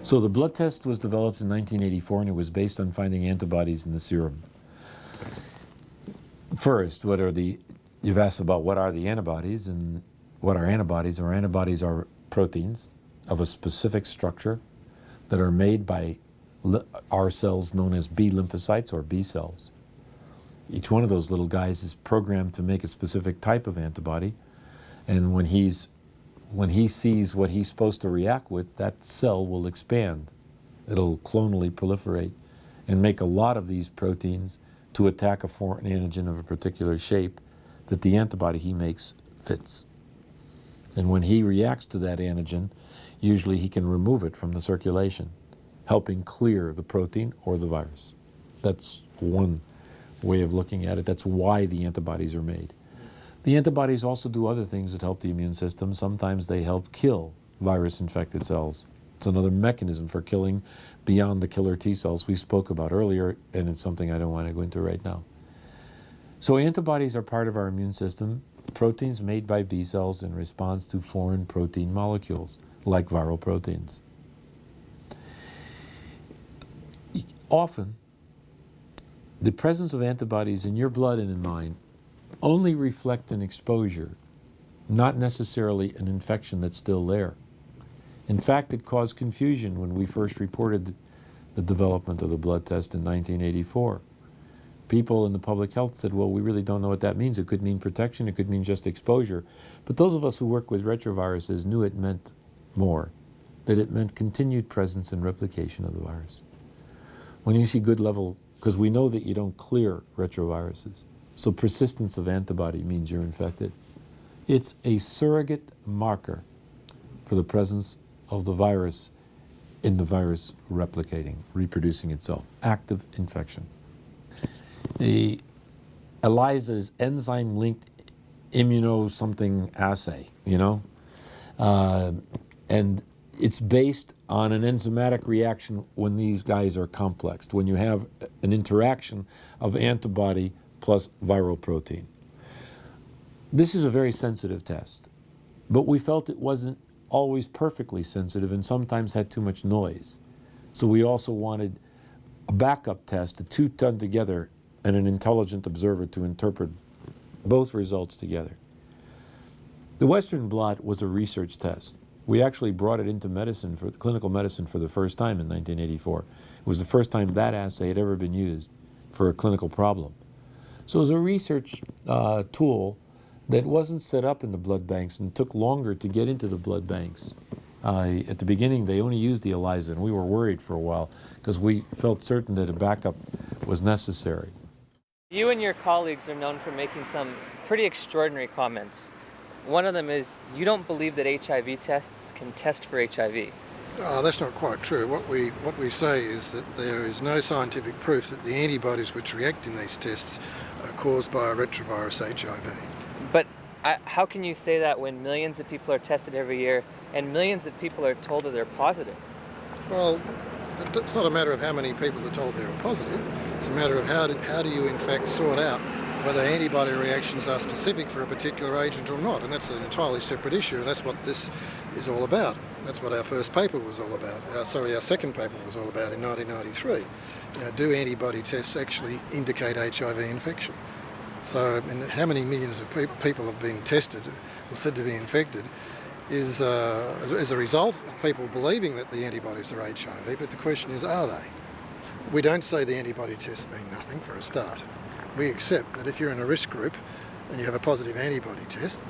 So the blood test was developed in 1984, and it was based on finding antibodies in the serum. First, you've asked about what are the antibodies, and what are antibodies? Or antibodies are proteins of a specific structure that are made by our cells known as B lymphocytes or B cells. Each one of those little guys is programmed to make a specific type of antibody, and when he sees what he's supposed to react with, that cell will expand. It'll clonally proliferate and make a lot of these proteins to attack a foreign antigen of a particular shape that the antibody he makes fits. And when he reacts to that antigen, usually he can remove it from the circulation, helping clear the protein or the virus. That's one way of looking at it. That's why the antibodies are made. The antibodies also do other things that help the immune system. Sometimes they help kill virus-infected cells. It's another mechanism for killing beyond the killer T cells we spoke about earlier, and it's something I don't want to go into right now. So antibodies are part of our immune system, proteins made by B cells in response to foreign protein molecules, like viral proteins. Often, the presence of antibodies in your blood and in mine only reflect an exposure, not necessarily an infection that's still there. In fact, it caused confusion when we first reported the development of the blood test in 1984. People in the public health said, well, we really don't know what that means. It could mean protection, it could mean just exposure. But those of us who work with retroviruses knew it meant more, that it meant continued presence and replication of the virus. When you see good level, because we know that you don't clear retroviruses, so persistence of antibody means you're infected. It's a surrogate marker for the presence of the virus in the virus replicating, reproducing itself, active infection. The ELISA's enzyme-linked immuno-something assay, and it's based on an enzymatic reaction when these guys are complexed, when you have an interaction of antibody plus viral protein. This is a very sensitive test, but we felt it wasn't always perfectly sensitive and sometimes had too much noise. So we also wanted a backup test, the two done together, and an intelligent observer to interpret both results together. The Western blot was a research test. We actually brought it into medicine, for clinical medicine, for the first time in 1984. It was the first time that assay had ever been used for a clinical problem. So it was a research tool that wasn't set up in the blood banks and took longer to get into the blood banks. At the beginning, they only used the ELISA, and we were worried for a while because we felt certain that a backup was necessary. You and your colleagues are known for making some pretty extraordinary comments. One of them is, you don't believe that HIV tests can test for HIV. That's not quite true. What we say is that there is no scientific proof that the antibodies which react in these tests are caused by a retrovirus HIV. But how can you say that when millions of people are tested every year and millions of people are told that they're positive? Well, it's not a matter of how many people are told they're positive. It's a matter of how do you in fact sort out whether antibody reactions are specific for a particular agent or not, and that's an entirely separate issue, and that's what this is all about. That's what our first paper was all about. Our second paper was all about in 1993. Do antibody tests actually indicate HIV infection? So, how many millions of people have been tested or said to be infected is as a result of people believing that the antibodies are HIV, but the question is, are they? We don't say the antibody tests mean nothing for a start. We accept that if you're in a risk group and you have a positive antibody test,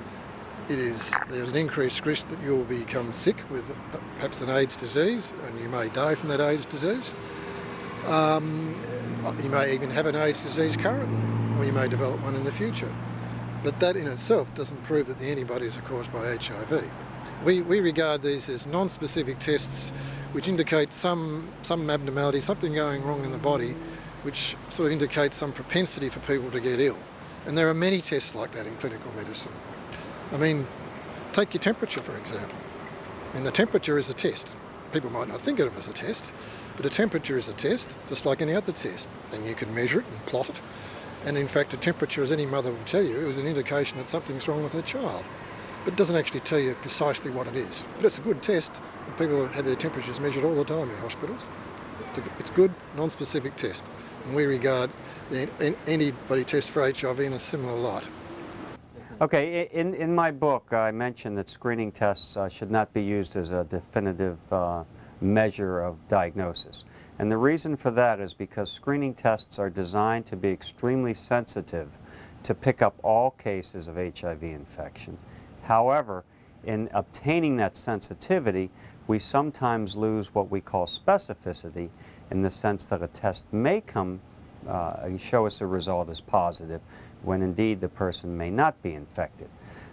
there's an increased risk that you'll become sick with perhaps an AIDS disease, and you may die from that AIDS disease. You may even have an AIDS disease currently, or you may develop one in the future. But that in itself doesn't prove that the antibodies are caused by HIV. We regard these as non-specific tests which indicate some abnormality, something going wrong in the body, which sort of indicates some propensity for people to get ill. And there are many tests like that in clinical medicine. I mean, take your temperature, for example. And the temperature is a test. People might not think of it as a test, but a temperature is a test, just like any other test. And you can measure it and plot it. And in fact, a temperature, as any mother will tell you, is an indication that something's wrong with her child. but it doesn't actually tell you precisely what it is. But it's a good test, and people have their temperatures measured all the time in hospitals. It's a good, non-specific test, and we regard antibody tests for HIV in a similar light. Okay, in my book, I mentioned that screening tests should not be used as a definitive measure of diagnosis. And the reason for that is because screening tests are designed to be extremely sensitive to pick up all cases of HIV infection. However, in obtaining that sensitivity, we sometimes lose what we call specificity, in the sense that a test may show us a result as positive when indeed the person may not be infected.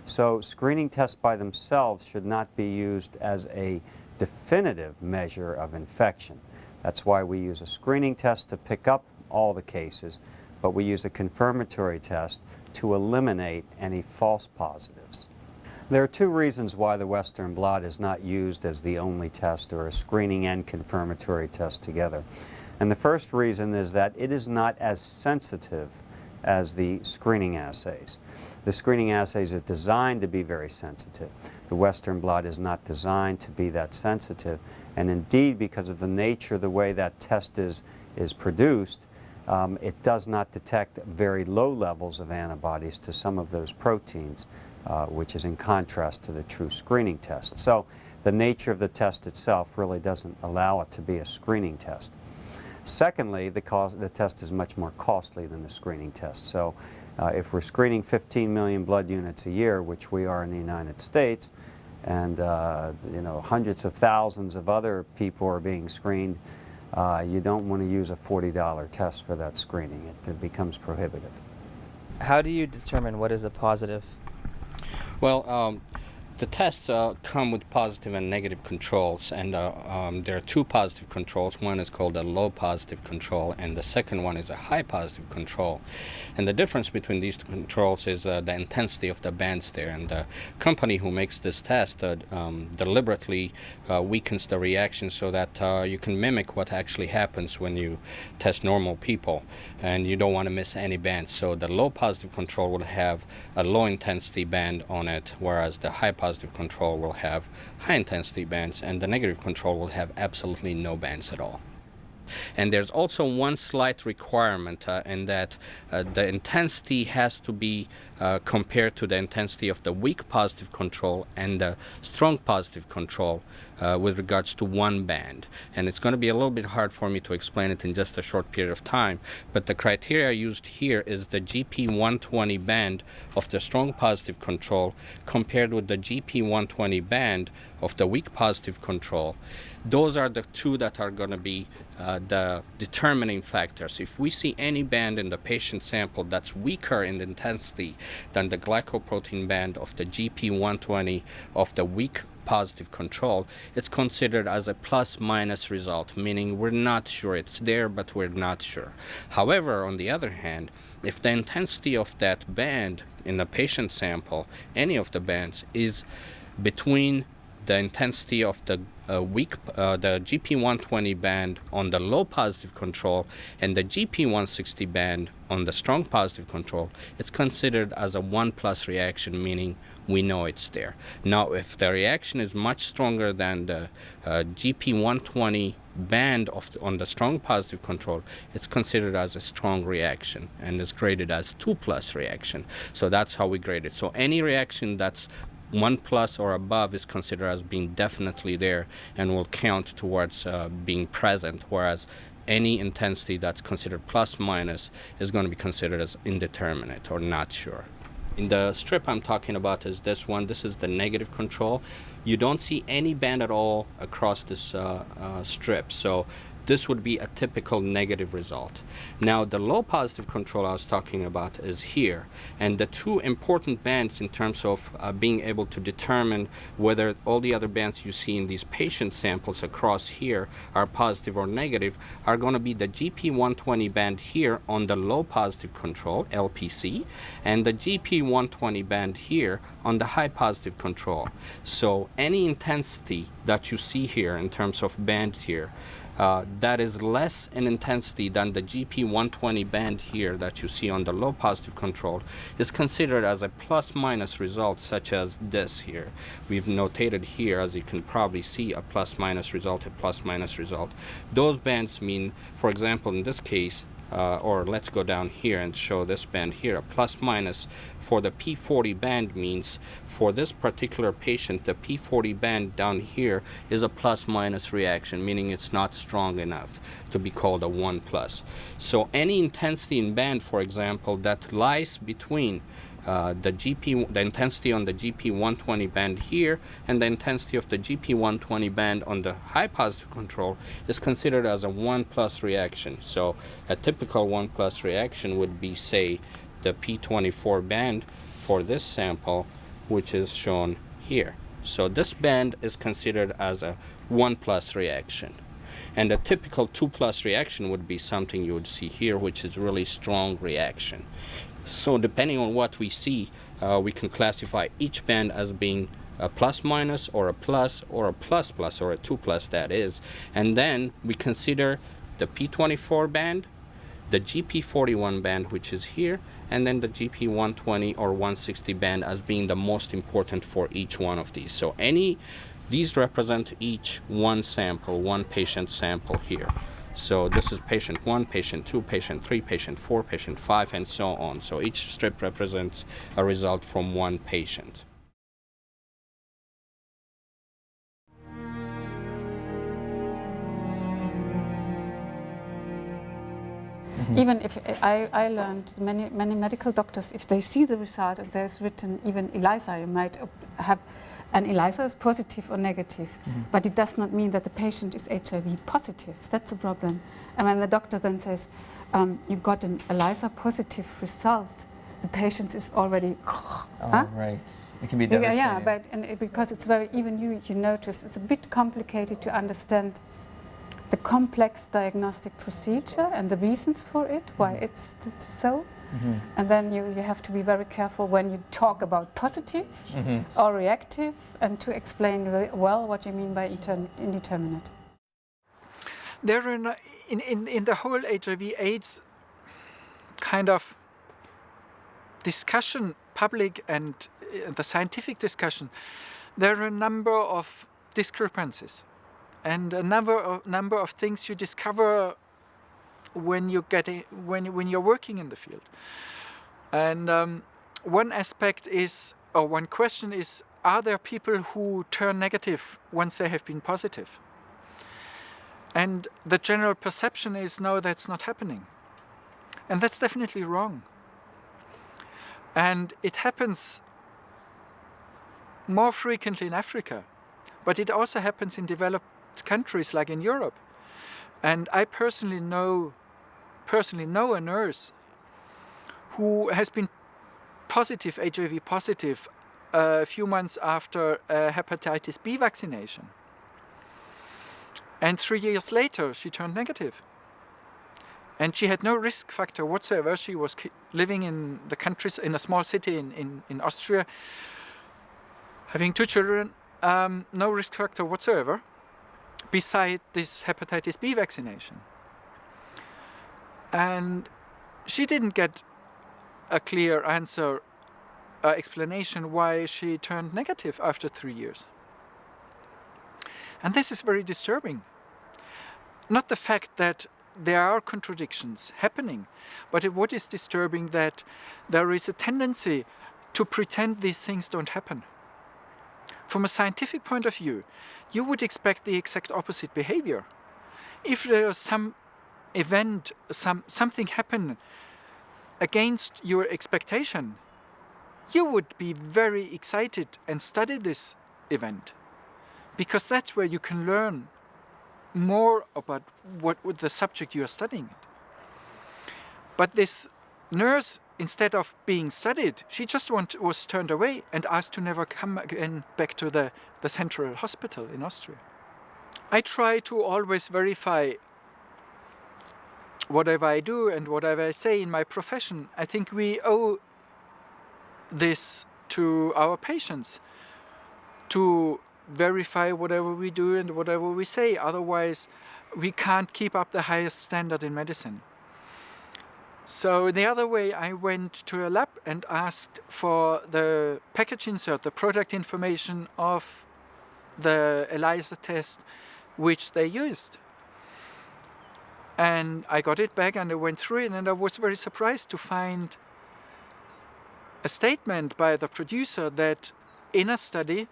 So screening tests by themselves should not be used as a definitive measure of infection. That's why we use a screening test to pick up all the cases, but we use a confirmatory test to eliminate any false positives. There are two reasons why the Western blot is not used as the only test, or a screening and confirmatory test together. And the first reason is that it is not as sensitive as the screening assays. The screening assays are designed to be very sensitive. The Western blot is not designed to be that sensitive, and indeed, because of the nature of the way that test is produced, it does not detect very low levels of antibodies to some of those proteins, which is in contrast to the true screening test. So the nature of the test itself really doesn't allow it to be a screening test. Secondly, the test is much more costly than the screening test. So if we're screening 15 million blood units a year, which we are in the United States, and hundreds of thousands of other people are being screened, you don't want to use a $40 test for that screening. It becomes prohibitive. How do you determine what is a positive? Well, the tests come with positive and negative controls, and there are two positive controls. One is called a low positive control, and the second one is a high positive control. And the difference between these two controls is the intensity of the bands there. And the company who makes this test deliberately weakens the reaction so that you can mimic what actually happens when you test normal people, and you don't want to miss any bands. So the low positive control will have a low intensity band on it, whereas the high positive control will have high intensity bands, and the negative control will have absolutely no bands at all. And there's also one slight requirement in that the intensity has to be compared to the intensity of the weak positive control and the strong positive control with regards to one band. And it's going to be a little bit hard for me to explain it in just a short period of time, but the criteria used here is the GP120 band of the strong positive control compared with the GP120 band of the weak positive control. Those are the two that are going to be the determining factors. If we see any band in the patient sample that's weaker in intensity than the glycoprotein band of the GP120 of the weak positive control, it's considered as a plus-minus result, meaning we're not sure it's there, but we're not sure. However, on the other hand, if the intensity of that band in the patient sample, any of the bands, is between the intensity of the the GP120 band on the low positive control and the GP160 band on the strong positive control, it's considered as a 1+ reaction, meaning we know it's there. Now, if the reaction is much stronger than the GP120 band on the strong positive control, it's considered as a strong reaction and is graded as 2+ reaction. So that's how we grade it. So any reaction that's 1+ or above is considered as being definitely there and will count towards being present, whereas any intensity that's considered plus-minus is going to be considered as indeterminate or not sure. In the strip I'm talking about is this one. This is the negative control. You don't see any band at all across this strip, so this would be a typical negative result. Now, the low positive control I was talking about is here, and the two important bands in terms of being able to determine whether all the other bands you see in these patient samples across here are positive or negative are going to be the GP120 band here on the low positive control, LPC, and the GP120 band here on the high positive control. So any intensity that you see here in terms of bands here that is less in intensity than the GP120 band here that you see on the low positive control is considered as a plus-minus result, such as this here. We've notated here, as you can probably see, a plus-minus result, a plus-minus result. Those bands mean, for example, in this case, or let's go down here and show this band here. A plus minus for the P40 band means for this particular patient, the P40 band down here is a plus minus reaction, meaning it's not strong enough to be called a 1 plus. So any intensity in band, for example, that lies between the intensity on the GP120 band here and the intensity of the GP120 band on the high positive control is considered as a 1 plus reaction. So a typical 1 plus reaction would be, say, the P24 band for this sample, which is shown here. So this band is considered as a 1 plus reaction. And a typical 2 plus reaction would be something you would see here, which is really strong reaction. So depending on what we see, we can classify each band as being a plus minus or a plus or a plus plus or a 2 plus, that is. And then we consider the P24 band, the GP41 band, which is here, and then the GP120 or 160 band as being the most important for each one of these. So these represent each one sample, one patient sample here. So this is patient 1, patient 2, patient 3, patient 4, patient 5, and so on. So each strip represents a result from one patient. Even if I learned many medical doctors, if they see the result and there's written even ELISA, you might have an ELISA is positive or negative, but it does not mean that the patient is HIV positive. That's a problem. And when the doctor then says, you got an ELISA positive result, the patient is already, Right. It can be devastating. Yeah, but because it's very, even you notice, it's a bit complicated to understand the complex diagnostic procedure and the reasons for it, why it's so. And then you have to be very careful when you talk about positive or reactive, and to explain well what you mean by indeterminate. There are in the whole HIV/AIDS kind of discussion, public and the scientific discussion, there are a number of discrepancies and a number of things you discover when you're working in the field. And one aspect is, or one question is, are there people who turn negative once they have been positive? And the general perception is, no, that's not happening. And that's definitely wrong. And it happens more frequently in Africa, but it also happens in developed countries like in Europe. And I personally know a nurse who has been positive, HIV positive, a few months after a hepatitis B vaccination. And 3 years later, she turned negative. And she had no risk factor whatsoever. She was living in the countries, in a small city in Austria, having 2 children, no risk factor whatsoever, beside this hepatitis B vaccination. And she didn't get a clear answer, explanation why she turned negative after 3 years. And this is very disturbing. Not the fact that there are contradictions happening, but what is disturbing that there is a tendency to pretend these things don't happen. From a scientific point of view, you would expect the exact opposite behavior. If there is some event, something happen against your expectation, you would be very excited and study this event, because that's where you can learn more about what the subject you are studying. But this nurse, instead of being studied, she just was turned away and asked to never come again back to the central hospital in Austria. I try to always verify whatever I do and whatever I say in my profession. I think we owe this to our patients, to verify whatever we do and whatever we say. Otherwise, we can't keep up the highest standard in medicine. So the other way, I went to a lab and asked for the package insert, the product information of the ELISA test which they used. And I got it back and I went through it, and I was very surprised to find a statement by the producer that in a study,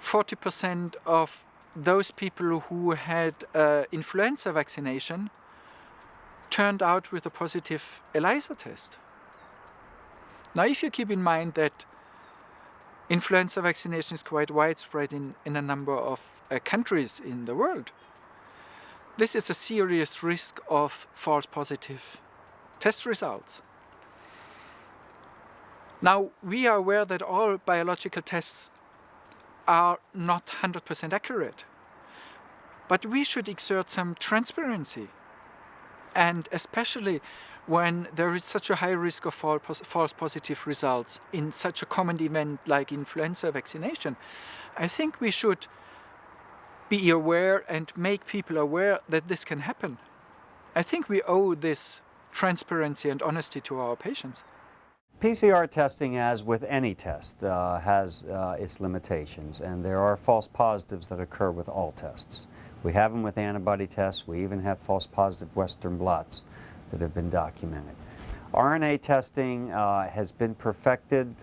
40% of those people who had influenza vaccination turned out with a positive ELISA test. Now, if you keep in mind that influenza vaccination is quite widespread in a number of countries in the world, this is a serious risk of false positive test results. Now, we are aware that all biological tests are not 100% accurate, but we should exert some transparency, and especially when there is such a high risk of false positive results in such a common event like influenza vaccination. I think we should be aware and make people aware that this can happen. I think we owe this transparency and honesty to our patients. PCR testing, as with any test, has its limitations, and there are false positives that occur with all tests. We have them with antibody tests. We even have false positive Western blots that have been documented. RNA testing has been perfected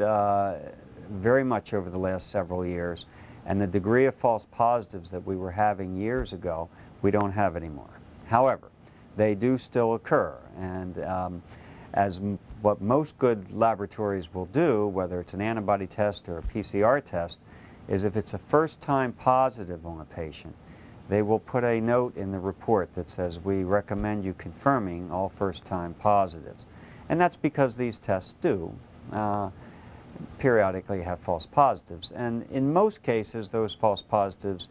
very much over the last several years, and the degree of false positives that we were having years ago, we don't have anymore. However, they do still occur, and what most good laboratories will do, whether it's an antibody test or a PCR test, is if it's a first-time positive on a patient, they will put a note in the report that says, we recommend you confirming all first-time positives. And that's because these tests do periodically have false positives. And in most cases, those false positives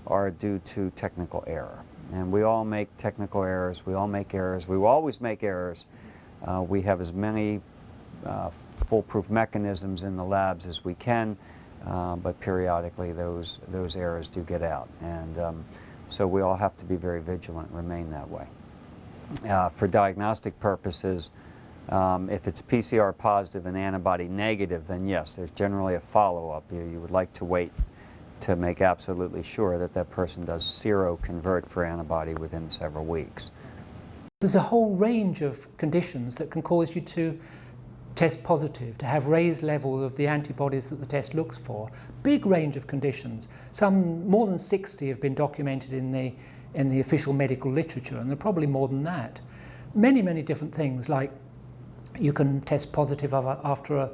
are due to technical error. And we all make technical errors, we all make errors, we will always make errors. We have as many foolproof mechanisms in the labs as we can, but periodically those errors do get out. And so we all have to be very vigilant and remain that way. For diagnostic purposes, if it's PCR positive and antibody negative, then yes, there's generally a follow-up. You would like to wait to make absolutely sure that that person does seroconvert for antibody within several weeks. There's a whole range of conditions that can cause you to test positive, to have raised levels of the antibodies that the test looks for. Big range of conditions. Some more than 60 have been documented in the official medical literature, and there are probably more than that. Many, many different things, like you can test positive after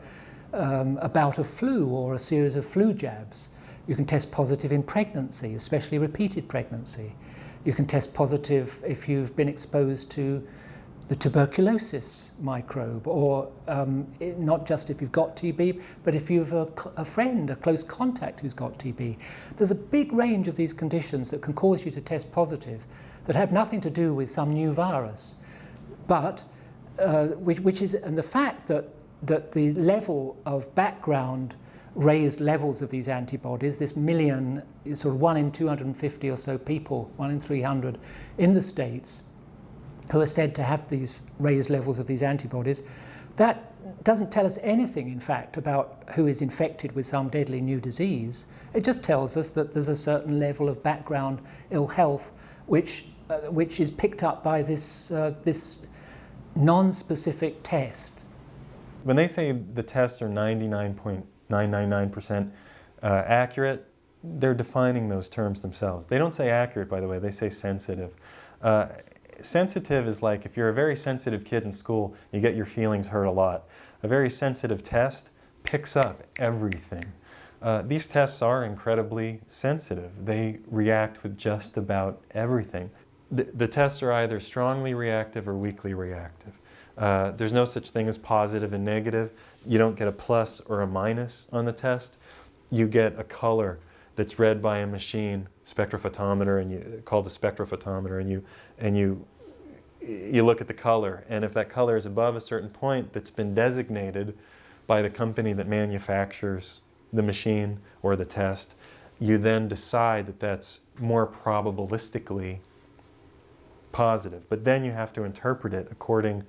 a bout of flu or a series of flu jabs. You can test positive in pregnancy, especially repeated pregnancy. You can test positive if you've been exposed to the tuberculosis microbe, or not just if you've got TB, but if you've a friend, a close contact who's got TB. There's a big range of these conditions that can cause you to test positive that have nothing to do with some new virus, but which is, and the fact that the level of background raised levels of these antibodies, this million, sort of 1 in 250 or so people, 1 in 300 in the States, who are said to have these raised levels of these antibodies, that doesn't tell us anything, in fact, about who is infected with some deadly new disease. It just tells us that there's a certain level of background ill health which is picked up by this non-specific test. When they say the tests are 99.999% accurate, they're defining those terms themselves. They don't say accurate, by the way, they say sensitive. Sensitive is like if you're a very sensitive kid in school, you get your feelings hurt a lot. A very sensitive test picks up everything. These tests are incredibly sensitive. They react with just about everything. The tests are either strongly reactive or weakly reactive. There's no such thing as positive and negative. You don't get a plus or a minus on the test. You get a color that's read by a machine, spectrophotometer, and called a spectrophotometer, and you look at the color, and if that color is above a certain point that's been designated by the company that manufactures the machine or the test, you then decide that that's more probabilistically positive. But then you have to interpret it according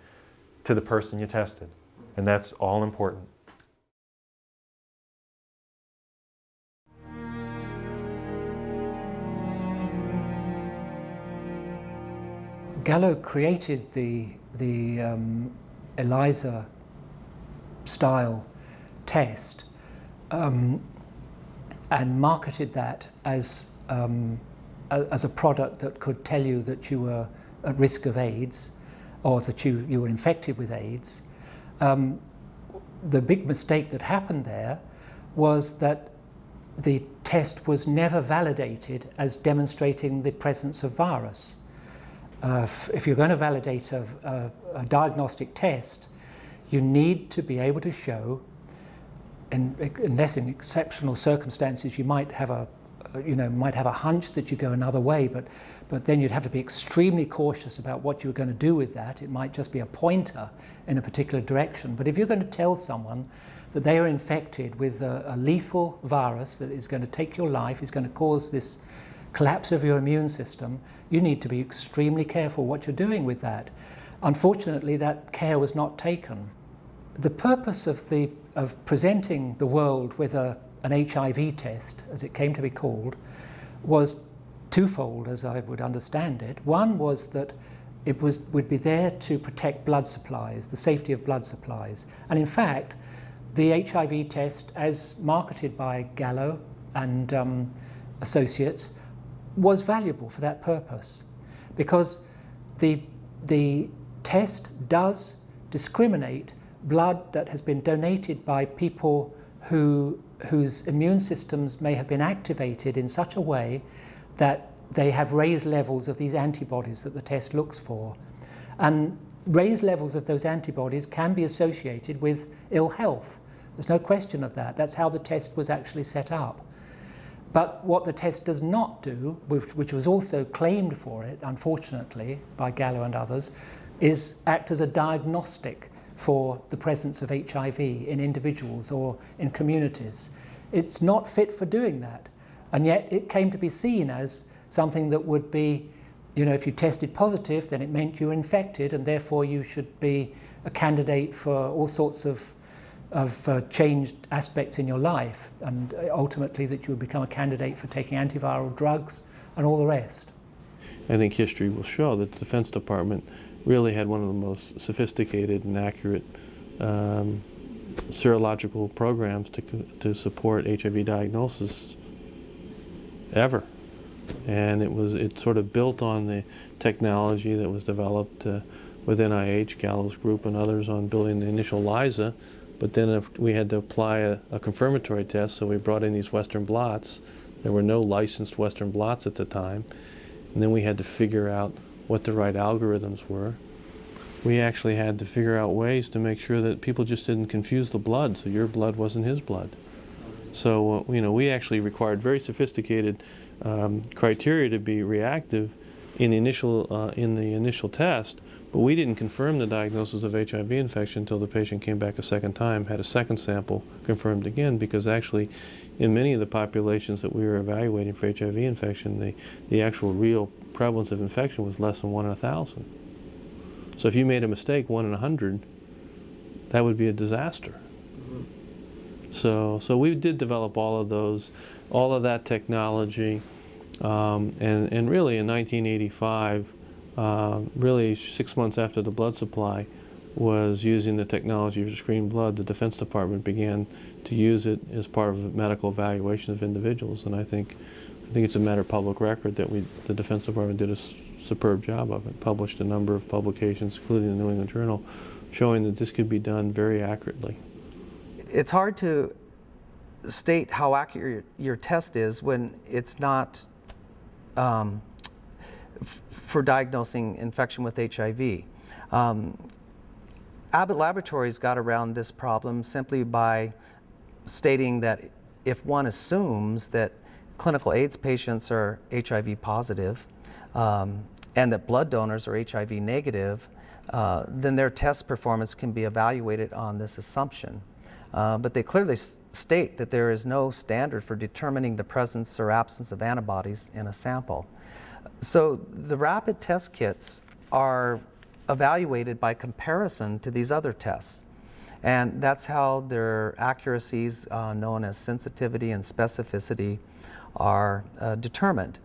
to the person you tested. And that's all important. Gallo created the ELISA style test and marketed that as a product that could tell you that you were at risk of AIDS or that you were infected with AIDS. The big mistake that happened there was that the test was never validated as demonstrating the presence of virus. If you're going to validate a diagnostic test, you need to be able to show, unless in exceptional circumstances you might have a hunch that you go another way, but then you'd have to be extremely cautious about what you were going to do with that. It might just be a pointer in a particular direction. But if you're going to tell someone that they are infected with a lethal virus that is going to take your life, is going to cause this collapse of your immune system, you need to be extremely careful what you're doing with that. Unfortunately, that care was not taken. The purpose of presenting the world with an HIV test, as it came to be called, was twofold, as I would understand it. One was that it would be there to protect blood supplies, the safety of blood supplies. And in fact, the HIV test, as marketed by Gallo and associates, was valuable for that purpose, because the test does discriminate blood that has been donated by people whose immune systems may have been activated in such a way that they have raised levels of these antibodies that the test looks for. And raised levels of those antibodies can be associated with ill health. There's no question of that. That's how the test was actually set up. But what the test does not do, which was also claimed for it, unfortunately, by Gallo and others, is act as a diagnostic for the presence of HIV in individuals or in communities. It's not fit for doing that. And yet it came to be seen as something that would be, if you tested positive, then it meant you were infected, and therefore you should be a candidate for all sorts of changed aspects in your life, and ultimately that you would become a candidate for taking antiviral drugs and all the rest. I think history will show that the Defense Department really had one of the most sophisticated and accurate serological programs to support HIV diagnosis ever. And it sort of built on the technology that was developed with NIH, Gallo's group, and others on building the initial ELISA. But then if we had to apply a confirmatory test, so we brought in these Western blots. There were no licensed Western blots at the time. And then we had to figure out what the right algorithms were. We actually had to figure out ways to make sure that people just didn't confuse the blood, so your blood wasn't his blood. So we actually required very sophisticated criteria to be reactive in the initial test, but we didn't confirm the diagnosis of HIV infection until the patient came back a second time, had a second sample confirmed again, because actually in many of the populations that we were evaluating for HIV infection, the actual real prevalence of infection was less than 1 in 1,000. So if you made a mistake 1 in 100, that would be a disaster. So we did develop all of that technology, and really in 1985, really 6 months after the blood supply was using the technology for screening blood, the Defense Department began to use it as part of medical evaluation of individuals. And I think it's a matter of public record that the Defense Department did a superb job of it, published a number of publications, including the New England Journal, showing that this could be done very accurately. It's hard to state how accurate your test is when it's not for diagnosing infection with HIV. Abbott Laboratories got around this problem simply by stating that if one assumes that clinical AIDS patients are HIV positive and that blood donors are HIV negative, then their test performance can be evaluated on this assumption. But they clearly state that there is no standard for determining the presence or absence of antibodies in a sample. So the rapid test kits are evaluated by comparison to these other tests. And that's how their accuracies, known as sensitivity and specificity, are determined.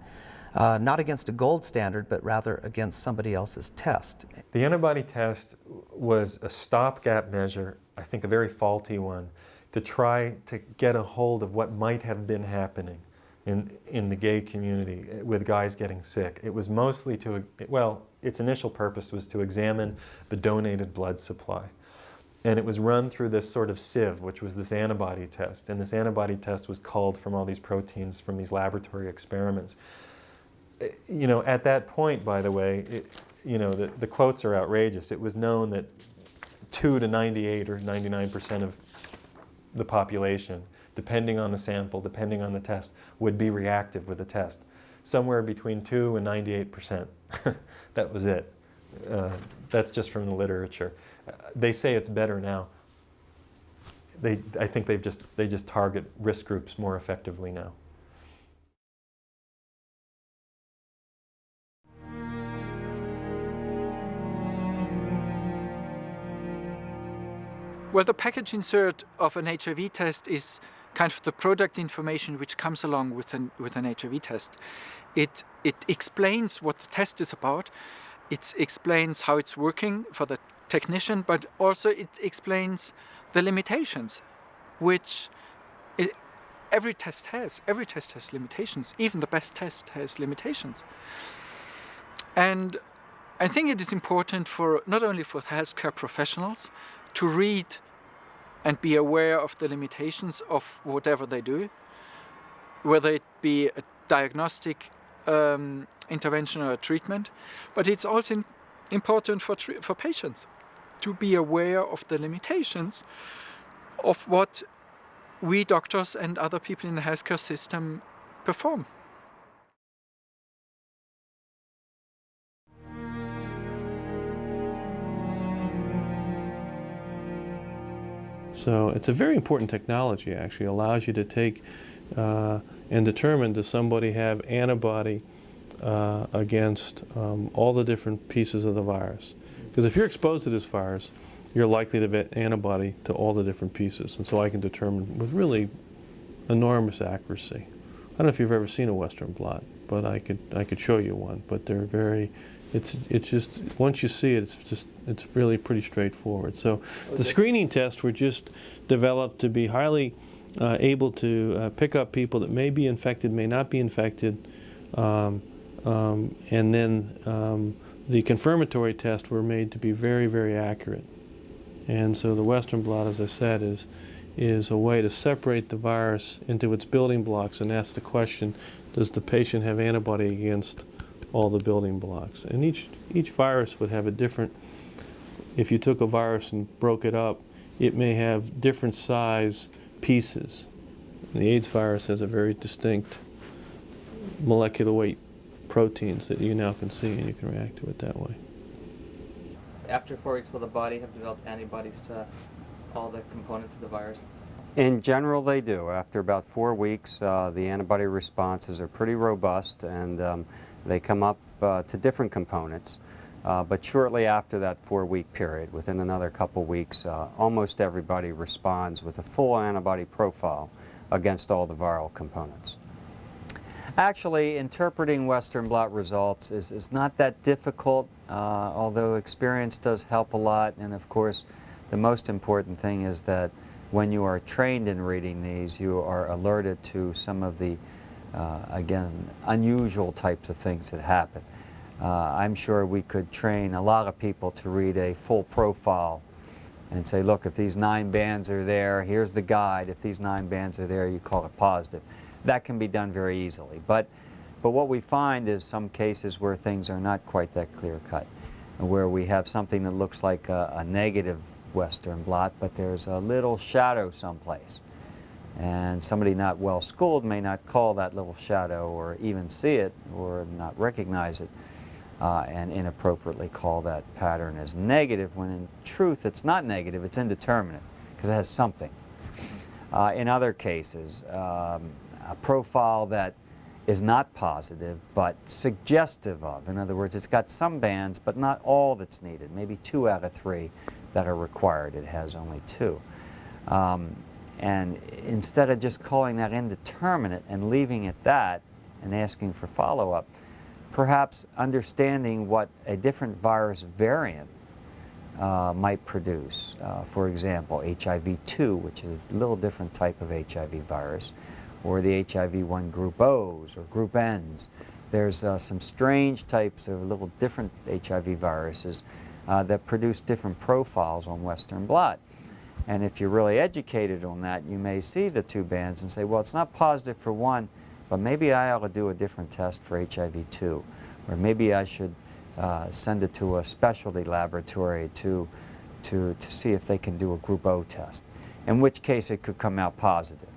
Not against a gold standard, but rather against somebody else's test. The antibody test was a stopgap measure, I think a very faulty one, to try to get a hold of what might have been happening in the gay community with guys getting sick. It was mostly to, well, its initial purpose was to examine the donated blood supply. And it was run through this sort of sieve, which was this antibody test. And this antibody test was culled from all these proteins from these laboratory experiments. You know, at that point, by the way, the quotes are outrageous. It was known that 2 to 98 or 99% of the population, depending on the sample, depending on the test, would be reactive with the test. Somewhere between 2 and 98%. That was it. That's just from the literature. They say it's better now. I think they just target risk groups more effectively now. Well, the package insert of an HIV test is kind of the product information which comes along with an HIV test. It explains what the test is about. It explains how it's working for the technician, but also it explains the limitations, which every test has. Every test has limitations. Even the best test has limitations. And I think it is important for not only for healthcare professionals to read and be aware of the limitations of whatever they do, whether it be a diagnostic intervention or a treatment, but it's also important for patients to be aware of the limitations of what we doctors and other people in the healthcare system perform. So it's a very important technology, actually. It allows you to take and determine, does somebody have antibody against all the different pieces of the virus. Because if you're exposed to this virus, you're likely to have antibody to all the different pieces. And so I can determine with really enormous accuracy. I don't know if you've ever seen a Western blot, but I could show you one. But they're very, it's just, once you see it, it's really pretty straightforward. So the screening tests were just developed to be highly able to pick up people that may be infected, may not be infected, and then the confirmatory tests were made to be very, very accurate. And so the Western blot, as I said, is a way to separate the virus into its building blocks and ask the question, does the patient have antibody against all the building blocks? And each virus would have a different, if you took a virus and broke it up, it may have different size pieces. And the AIDS virus has a very distinct molecular weight proteins that you now can see, and you can react to it that way. After 4 weeks, will the body have developed antibodies to all the components of the virus? In general, they do. After about 4 weeks, the antibody responses are pretty robust, and they come up to different components. But shortly after that 4-week period, within another couple weeks, almost everybody responds with a full antibody profile against all the viral components. Actually, interpreting Western blot results is not that difficult, although experience does help a lot. And of course, the most important thing is that when you are trained in reading these, you are alerted to some of the, again, unusual types of things that happen. I'm sure we could train a lot of people to read a full profile and say, look, if these 9 bands are there, here's the guide. If these 9 bands are there, you call it positive. That can be done very easily. But what we find is some cases where things are not quite that clear-cut, where we have something that looks like a negative Western blot, but there's a little shadow someplace. And somebody not well schooled may not call that little shadow or even see it or not recognize it and inappropriately call that pattern as negative, when in truth it's not negative, it's indeterminate because it has something. In other cases, a profile that is not positive, but suggestive of. In other words, it's got some bands, but not all that's needed. Maybe 2 out of 3 that are required. It has only 2. And instead of just calling that indeterminate and leaving it that and asking for follow-up, perhaps understanding what a different virus variant might produce. For example, HIV-2, which is a little different type of HIV virus, or the HIV-1 group O's or group N's. There's some strange types of little different HIV viruses that produce different profiles on Western blot. And if you're really educated on that, you may see the 2 bands and say, well, it's not positive for one, but maybe I ought to do a different test for HIV-2, or maybe I should send it to a specialty laboratory to see if they can do a group O test, in which case it could come out positive.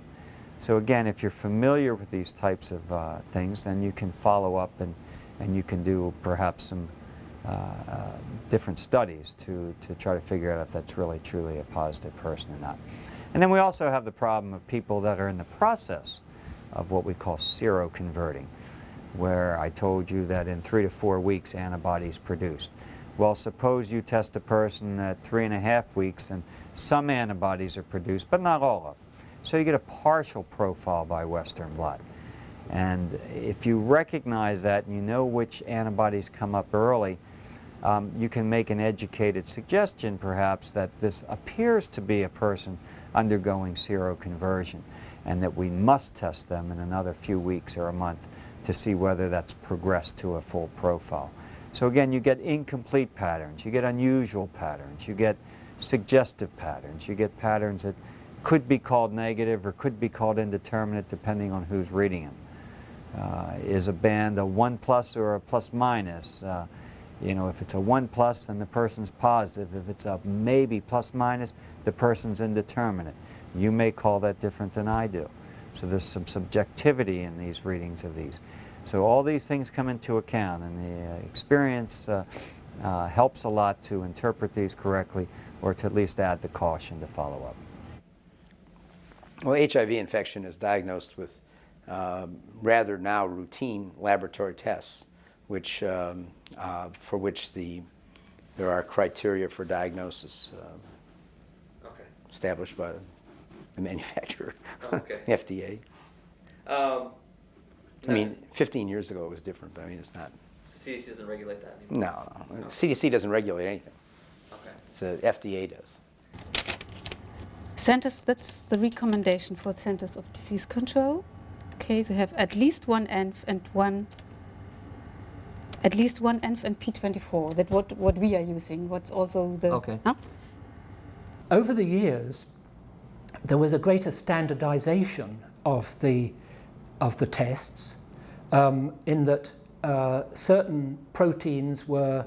So again, if you're familiar with these types of things, then you can follow up and you can do perhaps some different studies to try to figure out if that's really truly a positive person or not. And then we also have the problem of people that are in the process of what we call seroconverting, where I told you that in 3 to 4 weeks antibodies produced. Well, suppose you test a person at 3.5 weeks and some antibodies are produced, but not all of them. So you get a partial profile by Western blot. And if you recognize that and you know which antibodies come up early, you can make an educated suggestion perhaps that this appears to be a person undergoing seroconversion and that we must test them in another few weeks or a month to see whether that's progressed to a full profile. So again, you get incomplete patterns, you get unusual patterns, you get suggestive patterns, you get patterns that could be called negative or could be called indeterminate depending on who's reading them. Is a band a 1+ or a plus-minus? You know, if it's a 1+, then the person's positive. If it's a maybe plus-minus, the person's indeterminate. You may call that different than I do. So there's some subjectivity in these readings of these. So all these things come into account, and the experience helps a lot to interpret these correctly or to at least add the caution to follow up. Well, HIV infection is diagnosed with rather now routine laboratory tests, which, for which there are criteria for diagnosis established by the manufacturer, FDA. I mean, 15 years ago it was different, but I mean, it's not. So CDC doesn't regulate that anymore? No. CDC doesn't regulate anything. Okay. It's FDA does. Centers, that's the recommendation for Centers of Disease Control. Okay, to have at least one ENF and P24. That's what we are using. What's also the Huh? Over the years, there was a greater standardization of the tests, in that certain proteins were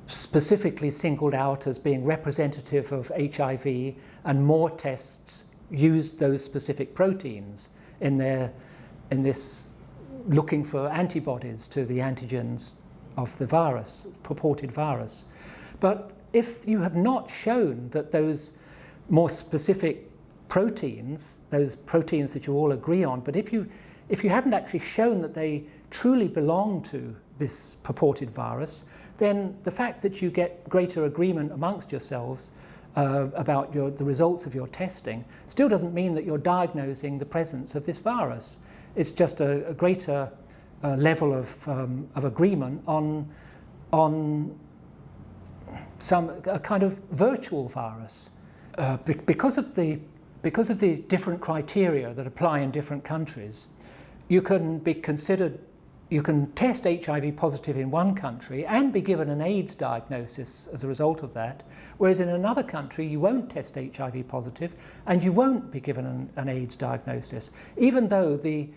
specifically singled out as being representative of HIV, and more tests used those specific proteins in this looking for antibodies to the antigens of the virus, purported virus. But if you have not shown that those more specific proteins, those proteins that you all agree on, but if you haven't actually shown that they truly belong to this purported virus, then the fact that you get greater agreement amongst yourselves about the results of your testing still doesn't mean that you're diagnosing the presence of this virus. It's just a greater level of agreement on a kind of virtual virus. Because of the different criteria that apply in different countries, you can test HIV positive in one country and be given an AIDS diagnosis as a result of that, whereas in another country you won't test HIV positive and you won't be given an AIDS diagnosis, even though the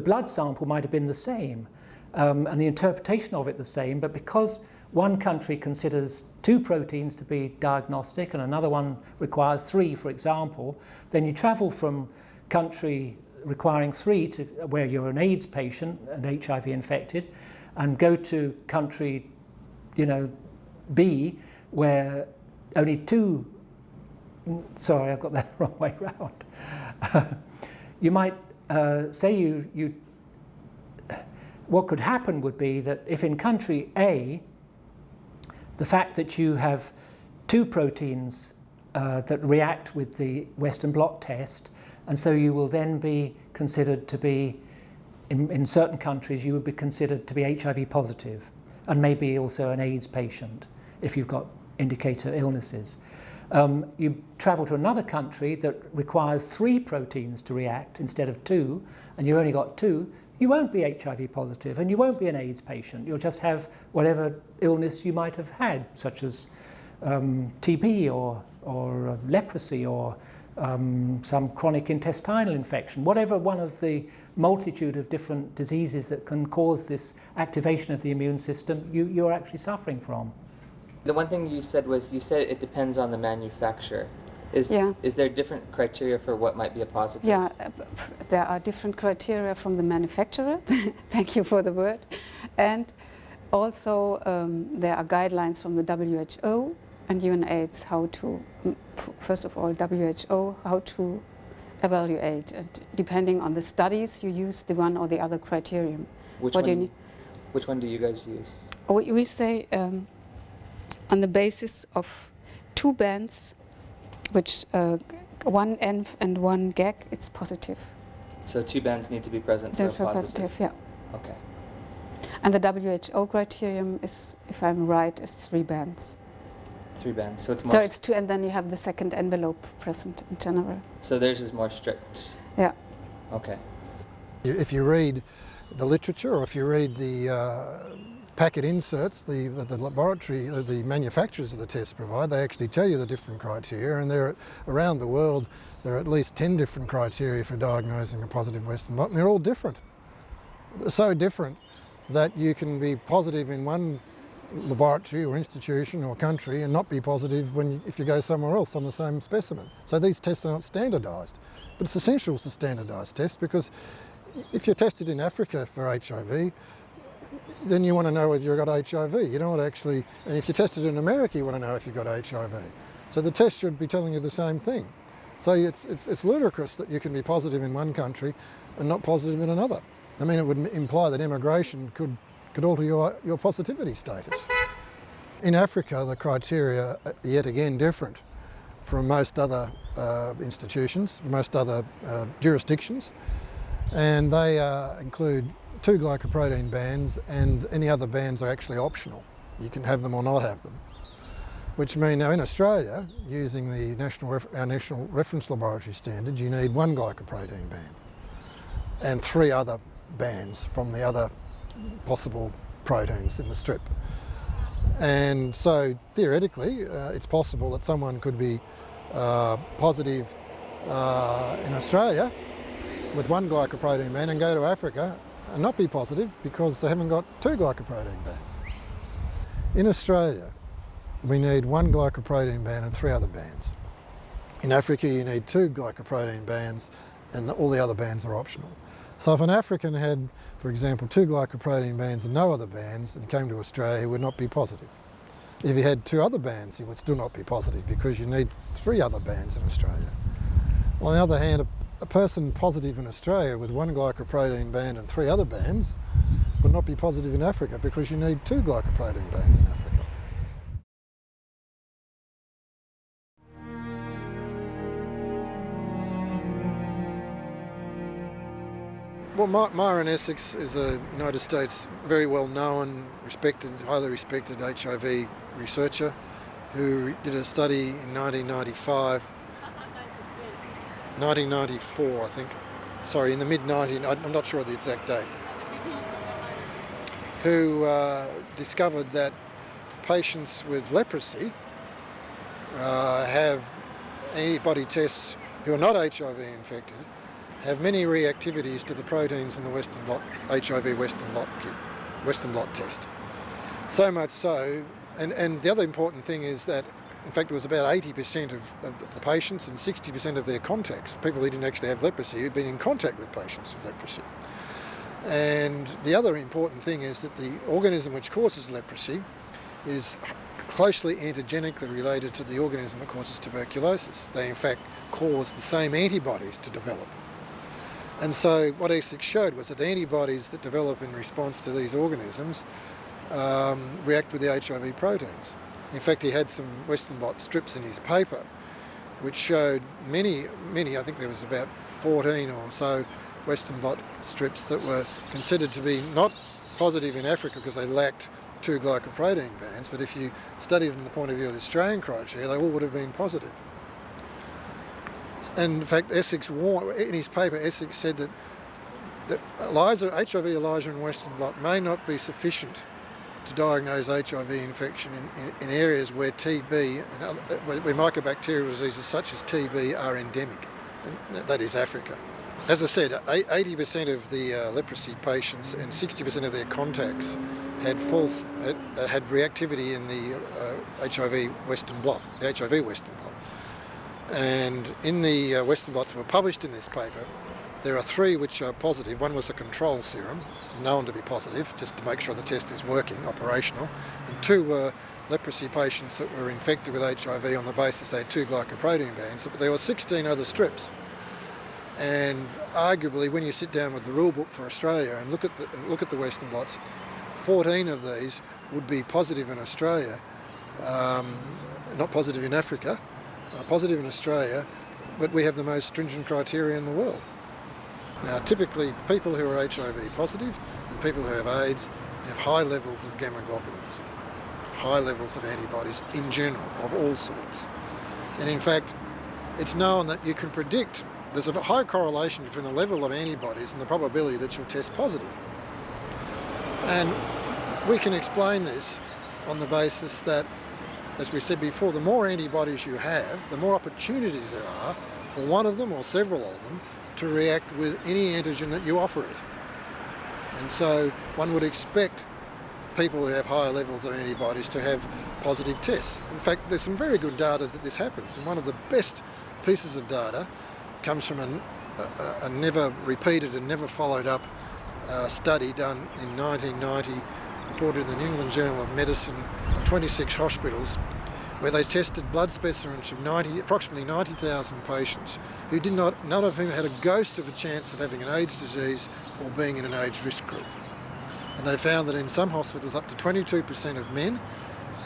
blood sample might have been the same and the interpretation of it the same, but because one country considers 2 proteins to be diagnostic and another one requires 3, for example, then you travel from country requiring 3 to where you're an AIDS patient and HIV infected, and go to country, B, where only 2. Sorry, I've got that the wrong way around. You might what could happen would be that if in country A, the fact that you have two proteins that react with the Western blot test, and so you will then be considered to be, in certain countries, you would be considered to be HIV positive, and maybe also an AIDS patient if you've got indicator illnesses. You travel to another country that requires 3 proteins to react instead of 2, and you've only got 2, you won't be HIV positive and you won't be an AIDS patient. You'll just have whatever illness you might have had, such as TB or leprosy or some chronic intestinal infection, whatever one of the multitude of different diseases that can cause this activation of the immune system you're actually suffering from. The one thing you said was, you said it depends on the manufacturer. Is there different criteria for what might be a positive? Yeah, there are different criteria from the manufacturer. Thank you for the word. And also there are guidelines from the WHO and UNAIDS how to, first of all, WHO, how to evaluate. And depending on the studies, you use the one or the other criterion. Which one do you guys use? We say on the basis of 2 bands, which one N and one GAG, it's positive. So 2 bands need to be present for a positive? Yeah. Okay. And the WHO criterion is, if I'm right, is 3 bands. 3 bands, so it's more... So it's 2, and then you have the second envelope present in general. So theirs is more strict? Yeah. Okay. If you read the literature, or if you read the packet inserts the laboratory, the manufacturers of the tests provide, they actually tell you the different criteria, and around the world there are at least 10 different criteria for diagnosing a positive Western blot, and they're all different. They're so different that you can be positive in one laboratory or institution or country and not be positive if you go somewhere else on the same specimen. So these tests are not standardised, but it's essential to standardise tests, because if you're tested in Africa for HIV, then you want to know whether you've got HIV. You don't actually, and if you're tested in America, you want to know if you've got HIV. So the test should be telling you the same thing. So it's ludicrous that you can be positive in one country and not positive in another. I mean, it would imply that immigration could alter your positivity status. In Africa, the criteria are yet again different from most other institutions, from most other jurisdictions, and they include 2 glycoprotein bands, and any other bands are actually optional. You can have them or not have them. Which means now in Australia, using our National Reference Laboratory standards, you need 1 glycoprotein band and 3 other bands from the other possible proteins in the strip. And so theoretically, it's possible that someone could be positive in Australia with 1 glycoprotein band and go to Africa and not be positive because they haven't got 2 glycoprotein bands. In Australia, we need 1 glycoprotein band and 3 other bands. In Africa, you need 2 glycoprotein bands and all the other bands are optional. So if an African had, for example, 2 glycoprotein bands and no other bands and came to Australia, he would not be positive. If he had 2 other bands, he would still not be positive because you need 3 other bands in Australia. On the other hand, a person positive in Australia with 1 glycoprotein band and 3 other bands would not be positive in Africa because you need 2 glycoprotein bands in Africa. Well, Myron Essex is a United States very well known, highly respected HIV researcher who did a study in 1994, I think. Sorry, in the mid-90s, I'm not sure of the exact date. Who discovered that patients with leprosy have antibody tests who are not HIV infected have many reactivities to the proteins in the Western blot, HIV Western blot kit, Western blot test. So much so, and the other important thing is that, in fact, it was about 80% of the patients and 60% of their contacts, people who didn't actually have leprosy, who'd been in contact with patients with leprosy. And the other important thing is that the organism which causes leprosy is closely antigenically related to the organism that causes tuberculosis. They, in fact, cause the same antibodies to develop. And so what Essex showed was that the antibodies that develop in response to these organisms react with the HIV proteins. In fact, he had some Western blot strips in his paper which showed many, I think there was about 14 or so Western blot strips that were considered to be not positive in Africa because they lacked 2 glycoprotein bands, but if you study them from the point of view of the Australian criteria, they all would have been positive. And in fact, Essex warned, in his paper, Essex said that HIV ELISA and Western blot may not be sufficient to diagnose HIV infection in areas where TB and where mycobacterial diseases such as TB are endemic, and that is Africa. As I said, 80% of the leprosy patients and 60% of their contacts had reactivity in the HIV Western blot, the HIV Western blot. And in the Western blots that were published in this paper, there are 3 which are positive. One was a control serum, known to be positive, just to make sure the test is working, operational. And 2 were leprosy patients that were infected with HIV on the basis they had 2 glycoprotein bands. But there were 16 other strips. And arguably, when you sit down with the rule book for Australia and look at the Western blots, 14 of these would be positive in Australia, not positive in Africa, positive in Australia, but we have the most stringent criteria in the world. Now, typically, people who are HIV positive and people who have AIDS have high levels of gamma globulins, high levels of antibodies in general, of all sorts. And in fact, it's known that you can predict, there's a high correlation between the level of antibodies and the probability that you'll test positive. And we can explain this on the basis that, as we said before, the more antibodies you have, the more opportunities there are for one of them or several of them to react with any antigen that you offer it. And so one would expect people who have higher levels of antibodies to have positive tests. In fact, there's some very good data that this happens, and one of the best pieces of data comes from a never repeated and never followed up study done in 1990, reported in the New England Journal of Medicine, in 26 hospitals, where they tested blood specimens from approximately 90,000 patients who none of whom had a ghost of a chance of having an AIDS disease or being in an AIDS risk group. And they found that in some hospitals up to 22% of men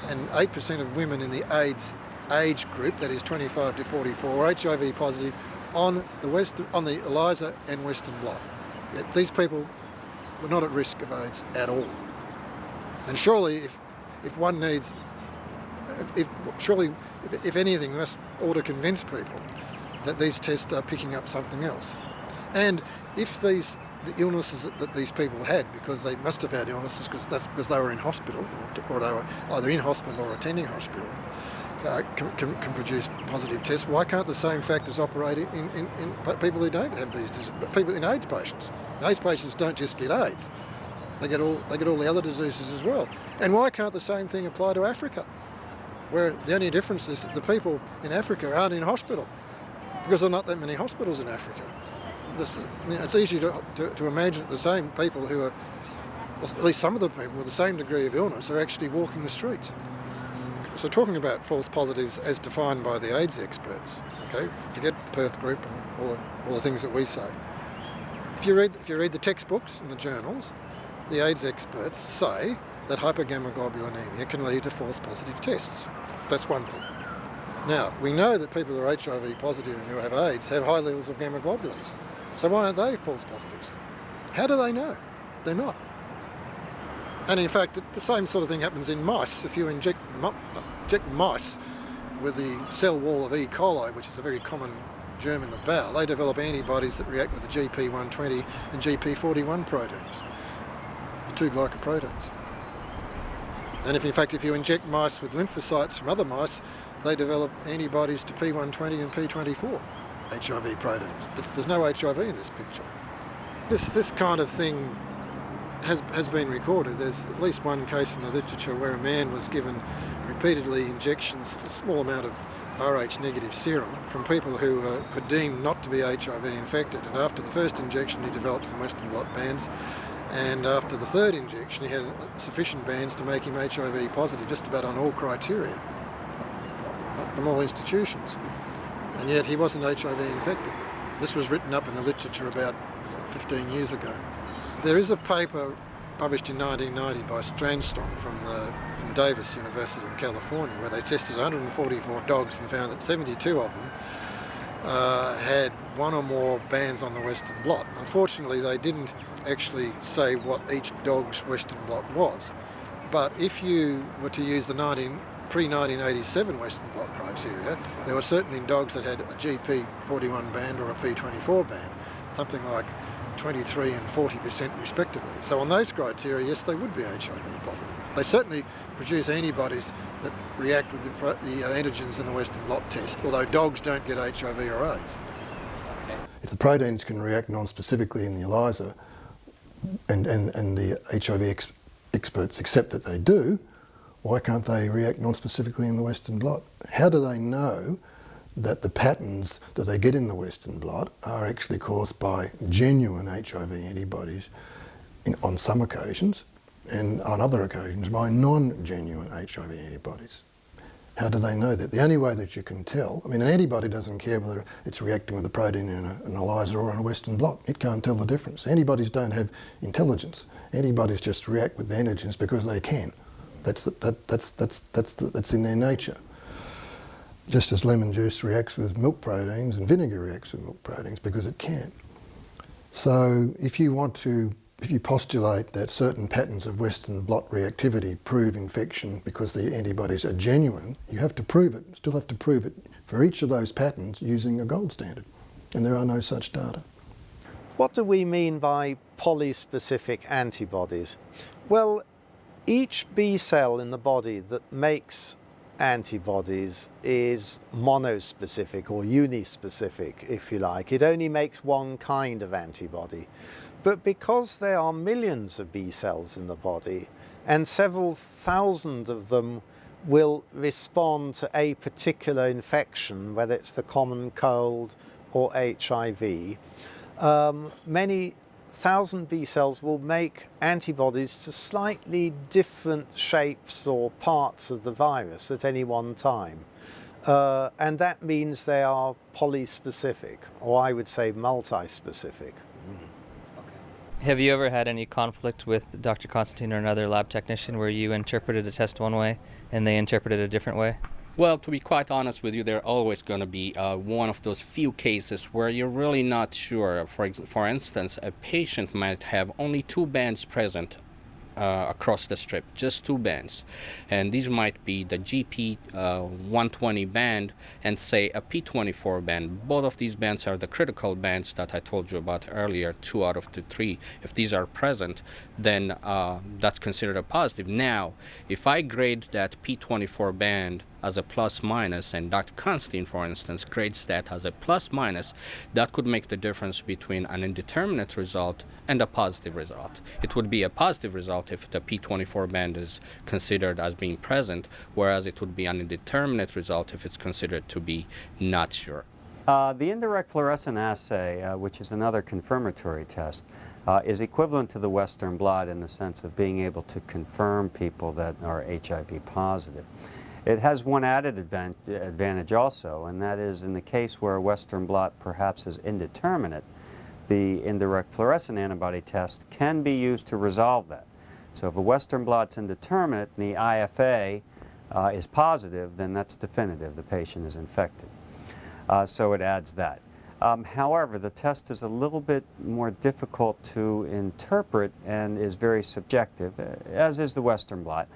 and 8% of women in the AIDS age group, that is 25 to 44, were HIV positive on the ELISA and Western blot. Yet these people were not at risk of AIDS at all. And surely if one needs, if anything, we must ought to convince people that these tests are picking up something else. And if the illnesses that these people had, because they must have had illnesses because they were in hospital or they were either in hospital or attending hospital, can produce positive tests, why can't the same factors operate in people who don't have these diseases, people in AIDS patients? AIDS patients don't just get AIDS, they get all the other diseases as well. And why can't the same thing apply to Africa, where the only difference is that the people in Africa aren't in hospital, because there are not that many hospitals in Africa. It's easy to imagine that the same people who are, well, at least some of the people with the same degree of illness, are actually walking the streets. So talking about false positives as defined by the AIDS experts, okay, forget the Perth group and all the things that we say. If you read the textbooks and the journals, the AIDS experts say that hypergammaglobulinemia can lead to false positive tests. That's one thing. Now, we know that people who are HIV positive and who have AIDS have high levels of gamma globulins. So why aren't they false positives? How do they know? They're not. And in fact, the same sort of thing happens in mice. If you inject mice with the cell wall of E. coli, which is a very common germ in the bowel, they develop antibodies that react with the GP120 and GP41 proteins, the 2 glycoproteins. And if you inject mice with lymphocytes from other mice, they develop antibodies to P120 and P24 HIV proteins. But there's no HIV in this picture. This kind of thing has been recorded. There's at least one case in the literature where a man was given repeatedly injections, a small amount of Rh negative serum from people who were deemed not to be HIV infected. And after the first injection, he developed some Western blot bands. And after the third injection, he had sufficient bands to make him HIV positive just about on all criteria from all institutions. And yet he wasn't HIV infected. This was written up in the literature about 15 years ago. There is a paper published in 1990 by Strandstrom from Davis University in California, where they tested 144 dogs and found that 72 of them had one or more bands on the Western blot. Unfortunately, they didn't actually say what each dog's Western blot was. But if you were to use the pre-1987 Western blot criteria, there were certainly dogs that had a GP41 band or a P24 band, something like 23 and 40% respectively. So on those criteria, yes, they would be HIV positive. They certainly produce antibodies that react with the antigens in the Western blot test, although dogs don't get HIV or AIDS. If the proteins can react non-specifically in the ELISA, and the HIV experts accept that they do, why can't they react non-specifically in the Western blot? How do they know that the patterns that they get in the Western blot are actually caused by genuine HIV antibodies on some occasions, and on other occasions by non-genuine HIV antibodies? How do they know that? The only way that you can tell, I mean, an antibody doesn't care whether it's reacting with a protein in an ELISA or on a Western blot. It can't tell the difference. Antibodies don't have intelligence. Antibodies just react with the antigens because they can. That's in their nature. Just as lemon juice reacts with milk proteins and vinegar reacts with milk proteins because it can. So if you postulate that certain patterns of Western blot reactivity prove infection because the antibodies are genuine, you have to prove it, still have to prove it for each of those patterns using a gold standard. And there are no such data. What do we mean by polyspecific antibodies? Well, each B cell in the body that makes antibodies is monospecific or unispecific, if you like. It only makes one kind of antibody. But because there are millions of B cells in the body and several thousand of them will respond to a particular infection, whether it's the common cold or HIV, many thousand B cells will make antibodies to slightly different shapes or parts of the virus at any one time. And that means they are polyspecific, or I would say multi-specific. Have you ever had any conflict with Dr. Constantine or another lab technician where you interpreted a test one way and they interpreted it a different way? Well, to be quite honest with you, there are always going to be one of those few cases where you're really not sure. For instance, a patient might have only 2 bands present across the strip, just 2 bands. And these might be the GP 120 band and say a P24 band. Both of these bands are the critical bands that I told you about earlier, 2 out of the 3. If these are present, then that's considered a positive. Now, if I grade that P24 band as a plus minus, and Dr. Constantine, for instance, grades that as a plus minus, that could make the difference between an indeterminate result and a positive result. It would be a positive result if the P24 band is considered as being present, whereas it would be an indeterminate result if it's considered to be not sure. The indirect fluorescent assay, which is another confirmatory test, is equivalent to the Western blot in the sense of being able to confirm people that are HIV positive. It has one added advantage also, and that is in the case where a Western blot perhaps is indeterminate, the indirect fluorescent antibody test can be used to resolve that. So if a Western blot's indeterminate and the IFA is positive, then that's definitive, the patient is infected. So it adds that. However, the test is a little bit more difficult to interpret and is very subjective, as is the Western blot.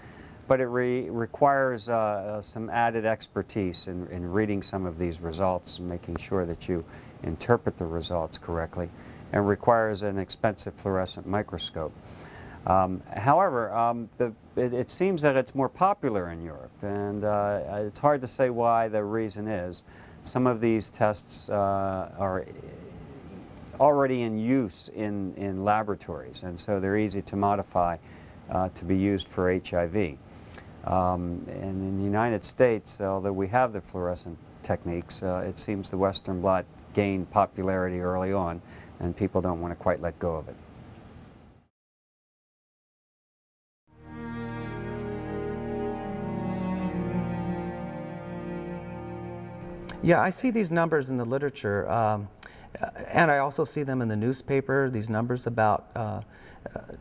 But it requires some added expertise in reading some of these results and making sure that you interpret the results correctly, and requires an expensive fluorescent microscope. However, it seems that it's more popular in Europe, and it's hard to say why. The reason is some of these tests are already in use in laboratories, and so they're easy to modify to be used for HIV. And in the United States, although we have the fluorescent techniques, it seems the Western blot gained popularity early on, and people don't want to quite let go of it. Yeah, I see these numbers in the literature, And I also see them in the newspaper, these numbers about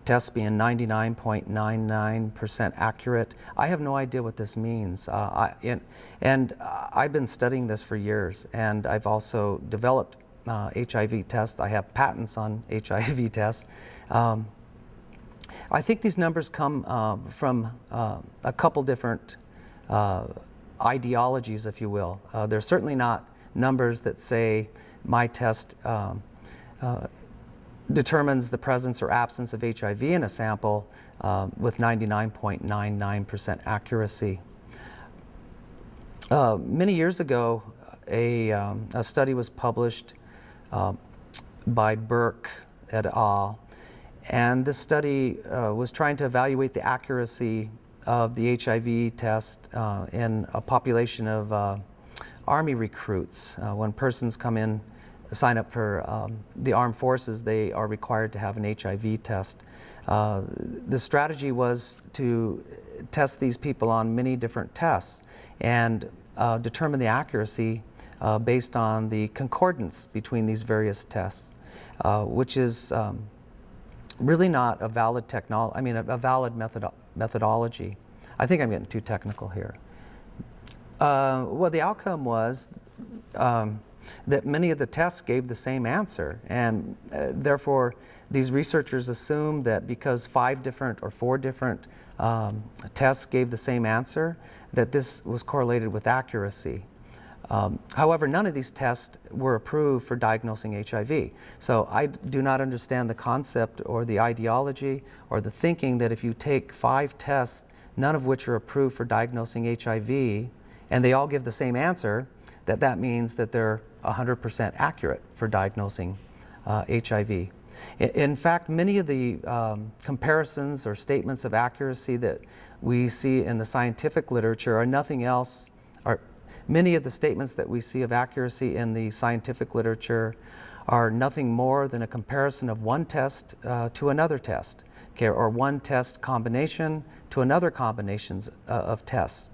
tests being 99.99% accurate. I have no idea what this means. And I've been studying this for years, and I've also developed HIV tests. I have patents on HIV tests. I think these numbers come from a couple different ideologies, if you will. They're certainly not numbers that say my test determines the presence or absence of HIV in a sample with 99.99% accuracy. Many years ago, a study was published by Burke et al. And this study was trying to evaluate the accuracy of the HIV test in a population of Army recruits. When persons come in, sign up for the armed forces, they are required to have an HIV test. The strategy was to test these people on many different tests and determine the accuracy based on the concordance between these various tests, which is really not a valid a valid methodology. I think I'm getting too technical here. Well, the outcome was that many of the tests gave the same answer, and therefore these researchers assumed that because 5 different or 4 different tests gave the same answer, that this was correlated with accuracy. However, none of these tests were approved for diagnosing HIV. So I do not understand the concept or the ideology or the thinking that if you take 5 tests, none of which are approved for diagnosing HIV, and they all give the same answer, that means that they're 100% accurate for diagnosing HIV. In fact, many of the comparisons or statements of accuracy that we see in the scientific literature are nothing else, or many of the statements that we see of accuracy in the scientific literature are nothing more than a comparison of one test to another test, okay, or one test combination to another combinations of tests.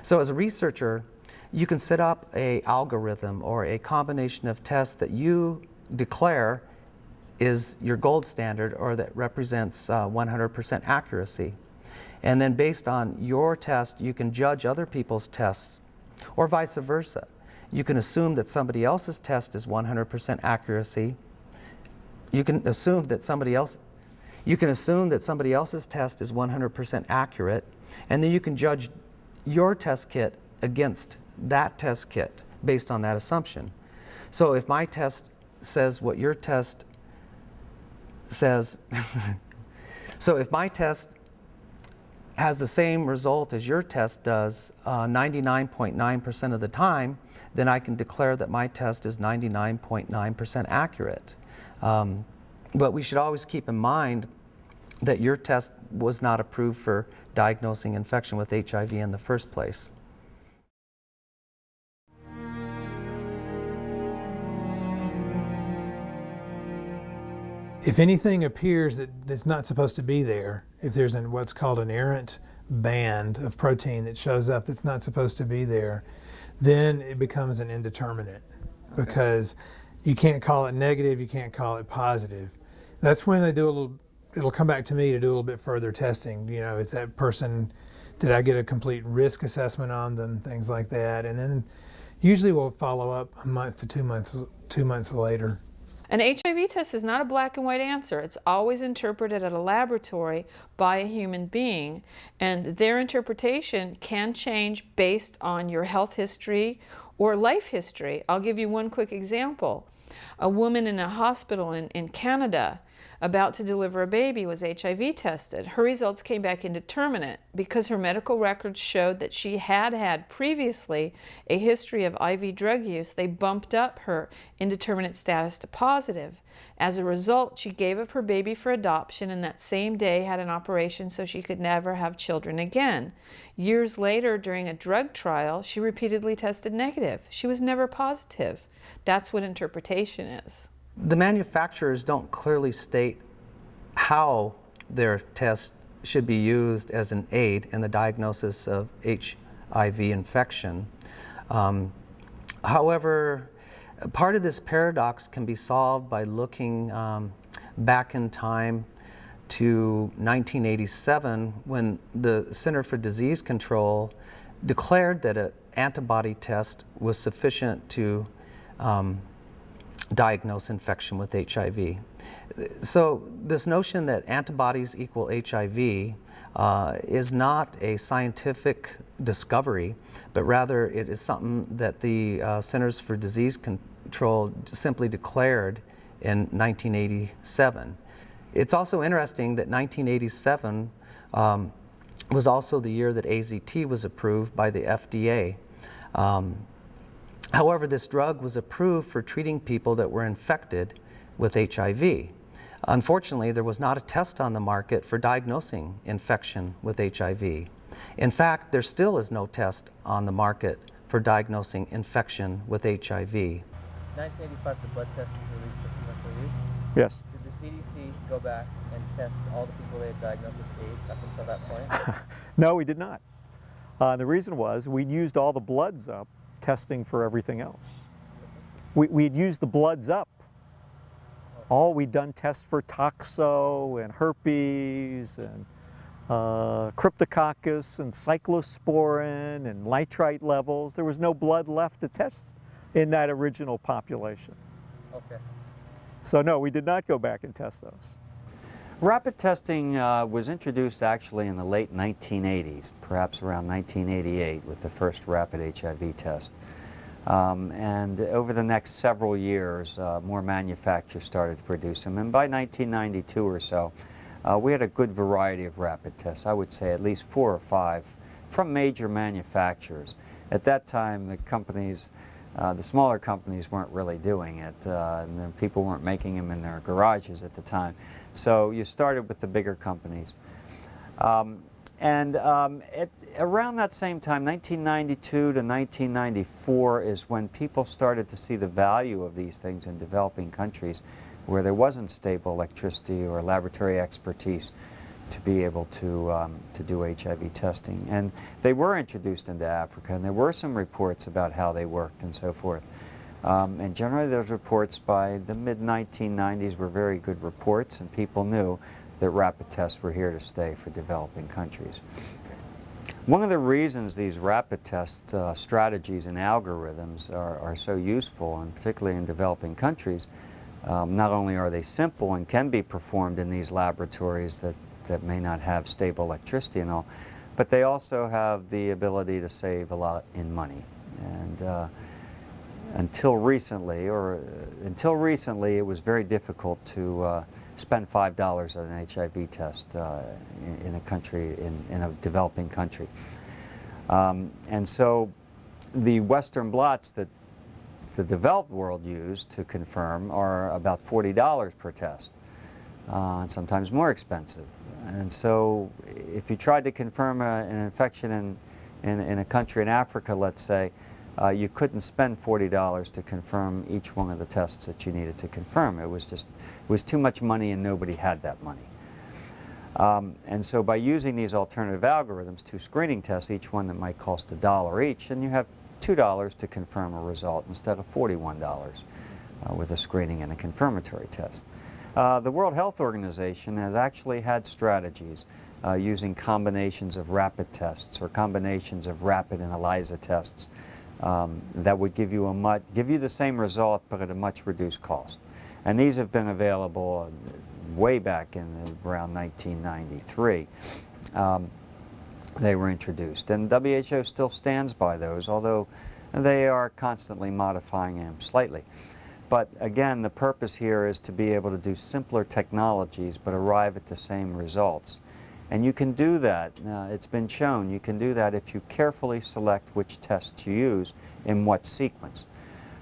So as a researcher, you can set up an algorithm or a combination of tests that you declare is your gold standard or that represents 100% accuracy. And then based on your test, you can judge other people's tests, or vice versa. You can assume that somebody else's test is 100% accuracy. You can assume that somebody else's test is 100% accurate, and then you can judge your test kit against that test kit based on that assumption. So if my test says what your test says, so if my test has the same result as your test does 99.9% of the time, then I can declare that my test is 99.9% accurate. But we should always keep in mind that your test was not approved for diagnosing infection with HIV in the first place. If anything appears that's not supposed to be there, if there's what's called an errant band of protein that shows up that's not supposed to be there, then it becomes an indeterminate, because you can't call it negative, you can't call it positive. That's when they do a little, it'll come back to me to do a little bit further testing. You know, is that person, did I get a complete risk assessment on them, things like that. And then usually we'll follow up a month to 2 months later. An HIV test is not a black and white answer. It's always interpreted at a laboratory by a human being, and their interpretation can change based on your health history or life history. I'll give you one quick example. A woman in a hospital in Canada about to deliver a baby was HIV tested. Her results came back indeterminate because her medical records showed that she had had previously a history of IV drug use. They bumped up her indeterminate status to positive. As a result, she gave up her baby for adoption and that same day had an operation so she could never have children again. Years later, during a drug trial, she repeatedly tested negative. She was never positive. That's what interpretation is. The manufacturers don't clearly state how their test should be used as an aid in the diagnosis of HIV infection. However, Part of this paradox can be solved by looking back in time to 1987, when the Center for Disease Control declared that an antibody test was sufficient to diagnose infection with HIV. So this notion that antibodies equal HIV is not a scientific discovery, but rather it is something that the Centers for Disease Control simply declared in 1987. It's also interesting that 1987 was also the year that AZT was approved by the FDA. However, this drug was approved for treating people that were infected with HIV. Unfortunately, there was not a test on the market for diagnosing infection with HIV. In fact, there still is no test on the market for diagnosing infection with HIV. 1985, the blood test was released for commercial use. Yes. Did the CDC go back and test all the people they had diagnosed with AIDS up until that point? No, we did not. The reason was we'd used all the bloods up testing for everything else. We'd used the bloods up. We'd done tests for toxo and herpes and cryptococcus and cyclosporin and nitrite levels. There was no blood left to test in that original population. Okay. So no, we did not go back and test those. Rapid testing was introduced actually in the late 1980s, perhaps around 1988 with the first rapid HIV test. And over the next several years, more manufacturers started to produce them. And by 1992 or so, we had a good variety of rapid tests. I would say at least 4 or 5 from major manufacturers. At that time, the companies, the smaller companies weren't really doing it, and people weren't making them in their garages at the time. So you started with the bigger companies. Around that same time, 1992 to 1994, is when people started to see the value of these things in developing countries where there wasn't stable electricity or laboratory expertise to be able to do HIV testing. And they were introduced into Africa, and there were some reports about how they worked and so forth. And generally those reports by the mid-1990s were very good reports, and people knew that rapid tests were here to stay for developing countries. One of the reasons these rapid test strategies and algorithms are so useful, and particularly in developing countries, not only are they simple and can be performed in these laboratories that may not have stable electricity and all, but they also have the ability to save a lot in money. And until recently, it was very difficult to spend $5 on an HIV test in a country, in a developing country. And so the Western blots that the developed world used to confirm are about $40 per test, and sometimes more expensive. And so if you tried to confirm an infection in a country in Africa, let's say, you couldn't spend $40 to confirm each one of the tests that you needed to confirm. It was too much money, and nobody had that money. And so by using these alternative algorithms, 2 screening tests, each one that might cost $1 each, and you have $2 to confirm a result instead of $41 with a screening and a confirmatory test. The World Health Organization has actually had strategies using combinations of rapid tests or combinations of rapid and ELISA tests that would give you the same result but at a much reduced cost. And these have been available way back in around 1993. They were introduced, and WHO still stands by those, although they are constantly modifying them slightly. But again, the purpose here is to be able to do simpler technologies but arrive at the same results. And you can do that, it's been shown, you can do that if you carefully select which test to use in what sequence.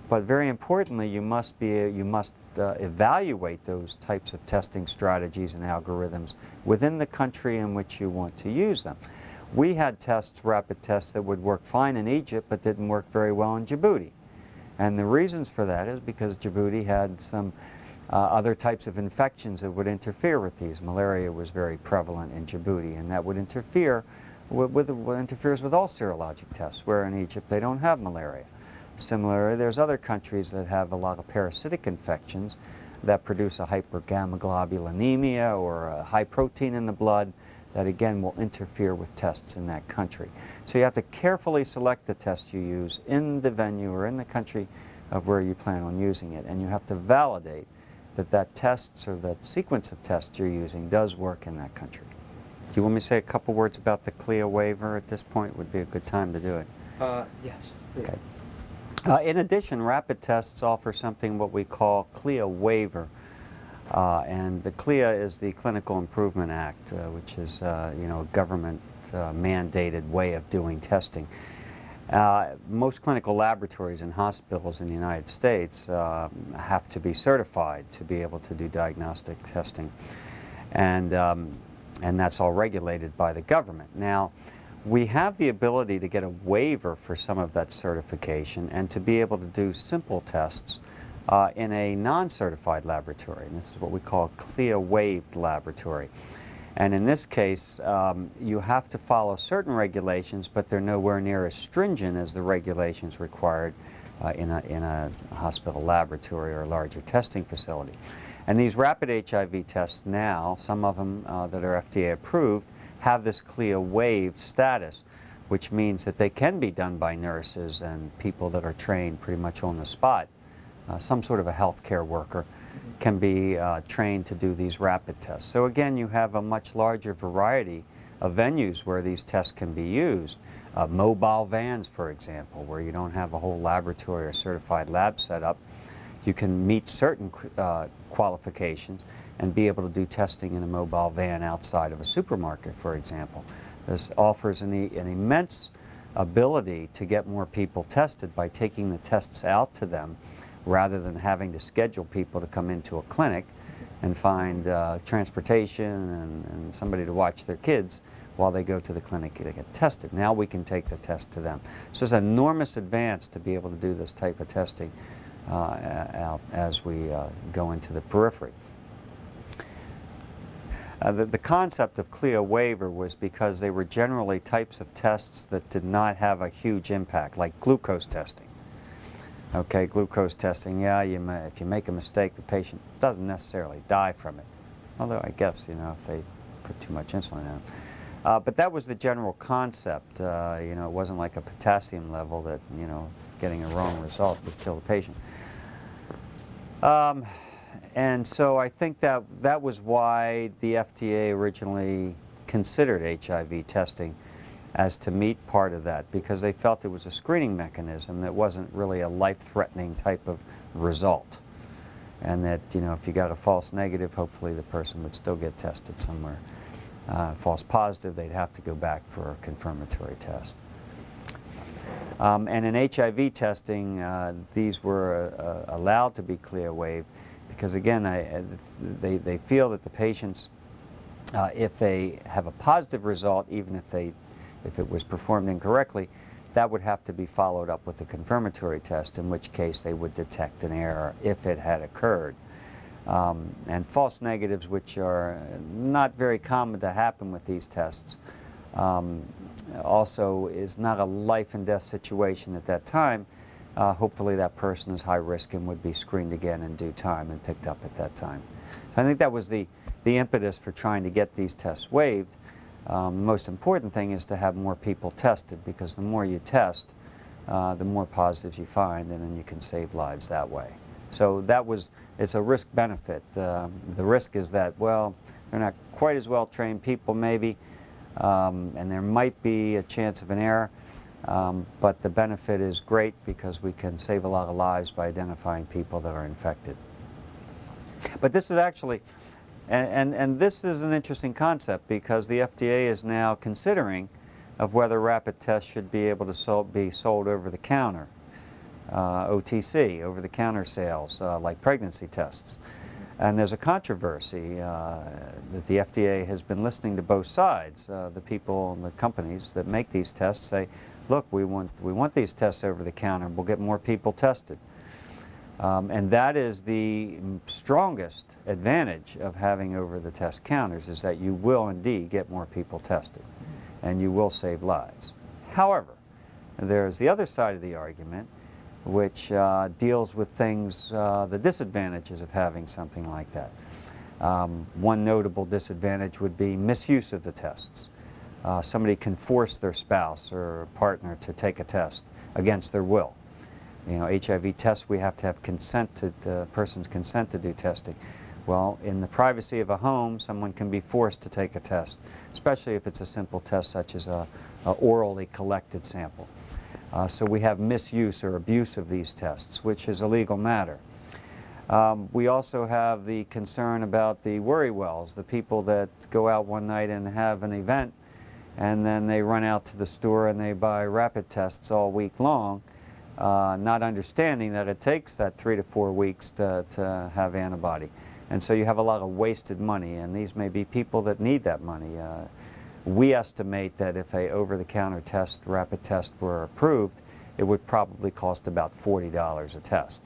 But very importantly, you must evaluate those types of testing strategies and algorithms within the country in which you want to use them. We had tests, rapid tests, that would work fine in Egypt but didn't work very well in Djibouti. And the reasons for that is because Djibouti had some other types of infections that would interfere with these. Malaria was very prevalent in Djibouti, and that would interfere interferes with all serologic tests, where in Egypt they don't have malaria. Similarly, there's other countries that have a lot of parasitic infections that produce a hypergammaglobulinemia or a high protein in the blood that again will interfere with tests in that country. So you have to carefully select the tests you use in the venue or in the country of where you plan on using it, and you have to validate that that test or that sequence of tests you're using does work in that country. Do you want me to say a couple words about the CLIA waiver at this point? Would be a good time to do it. Yes, please. Okay. In addition, rapid tests offer something what we call CLIA waiver. And the CLIA is the Clinical Improvement Act, which is you know, a government mandated way of doing testing. Most clinical laboratories and hospitals in the United States have to be certified to be able to do diagnostic testing. And that's all regulated by the government. Now, we have the ability to get a waiver for some of that certification and to be able to do simple tests in a non-certified laboratory. And this is what we call a CLIA-waived laboratory. And in this case, you have to follow certain regulations, but they're nowhere near as stringent as the regulations required in a hospital laboratory or a larger testing facility. And these rapid HIV tests now, some of them that are FDA approved, have this CLIA-waived status, which means that they can be done by nurses and people that are trained pretty much on the spot. Some sort of a healthcare worker can be trained to do these rapid tests. So again, you have a much larger variety of venues where these tests can be used. Mobile vans, for example, where you don't have a whole laboratory or certified lab set up. You can meet certain qualifications and be able to do testing in a mobile van outside of a supermarket, for example. This offers an immense ability to get more people tested by taking the tests out to them rather than having to schedule people to come into a clinic and find transportation and somebody to watch their kids while they go to the clinic to get tested. Now we can take the test to them. So it's an enormous advance to be able to do this type of testing out as we go into the periphery. The concept of CLIA waiver was because they were generally types of tests that did not have a huge impact, like glucose testing. Okay, glucose testing, yeah, if you make a mistake, the patient doesn't necessarily die from it. Although I guess, you know, if they put too much insulin in them. But that was the general concept. You know, it wasn't like a potassium level that, you know, getting a wrong result would kill the patient. And so I think that was why the FDA originally considered HIV testing as to meet part of that, because they felt it was a screening mechanism that wasn't really a life-threatening type of result. And that, you know, if you got a false negative, hopefully the person would still get tested somewhere. False positive, they'd have to go back for a confirmatory test. And in HIV testing, these were allowed to be CLIA waived because, again, they feel that the patients, if they have a positive result, even if it was performed incorrectly, that would have to be followed up with a confirmatory test, in which case they would detect an error if it had occurred. And false negatives, which are not very common to happen with these tests, also is not a life and death situation at that time. Hopefully that person is high risk and would be screened again in due time and picked up at that time. I think that was the impetus for trying to get these tests waived. The most important thing is to have more people tested, because the more you test, the more positives you find, and then you can save lives that way. So it's a risk benefit. The risk is that, well, they're not quite as well trained people maybe, and there might be a chance of an error, but the benefit is great because we can save a lot of lives by identifying people that are infected. But this is actually, and this is an interesting concept, because the FDA is now considering of whether rapid tests should be able to be sold over the counter, OTC, over the counter sales, like pregnancy tests. And there's a controversy that the FDA has been listening to both sides. The people and the companies that make these tests say, look, we want these tests over the counter, we'll get more people tested. And that is the strongest advantage of having over-the-test counters, is that you will indeed get more people tested, and you will save lives. However, there's the other side of the argument, which deals with things, the disadvantages of having something like that. One notable disadvantage would be misuse of the tests. Somebody can force their spouse or partner to take a test against their will. You know, HIV tests, we have to have consent to the person's consent to do testing. Well, in the privacy of a home, someone can be forced to take a test, especially if it's a simple test such as a orally collected sample. So we have misuse or abuse of these tests, which is a legal matter. We also have the concern about the worry wells, the people that go out one night and have an event, and then they run out to the store and they buy rapid tests all week long, not understanding that it takes that 3 to 4 weeks to have antibody. And so you have a lot of wasted money, and these may be people that need that money. We estimate that if a over-the-counter test, rapid test, were approved, it would probably cost about $40 a test.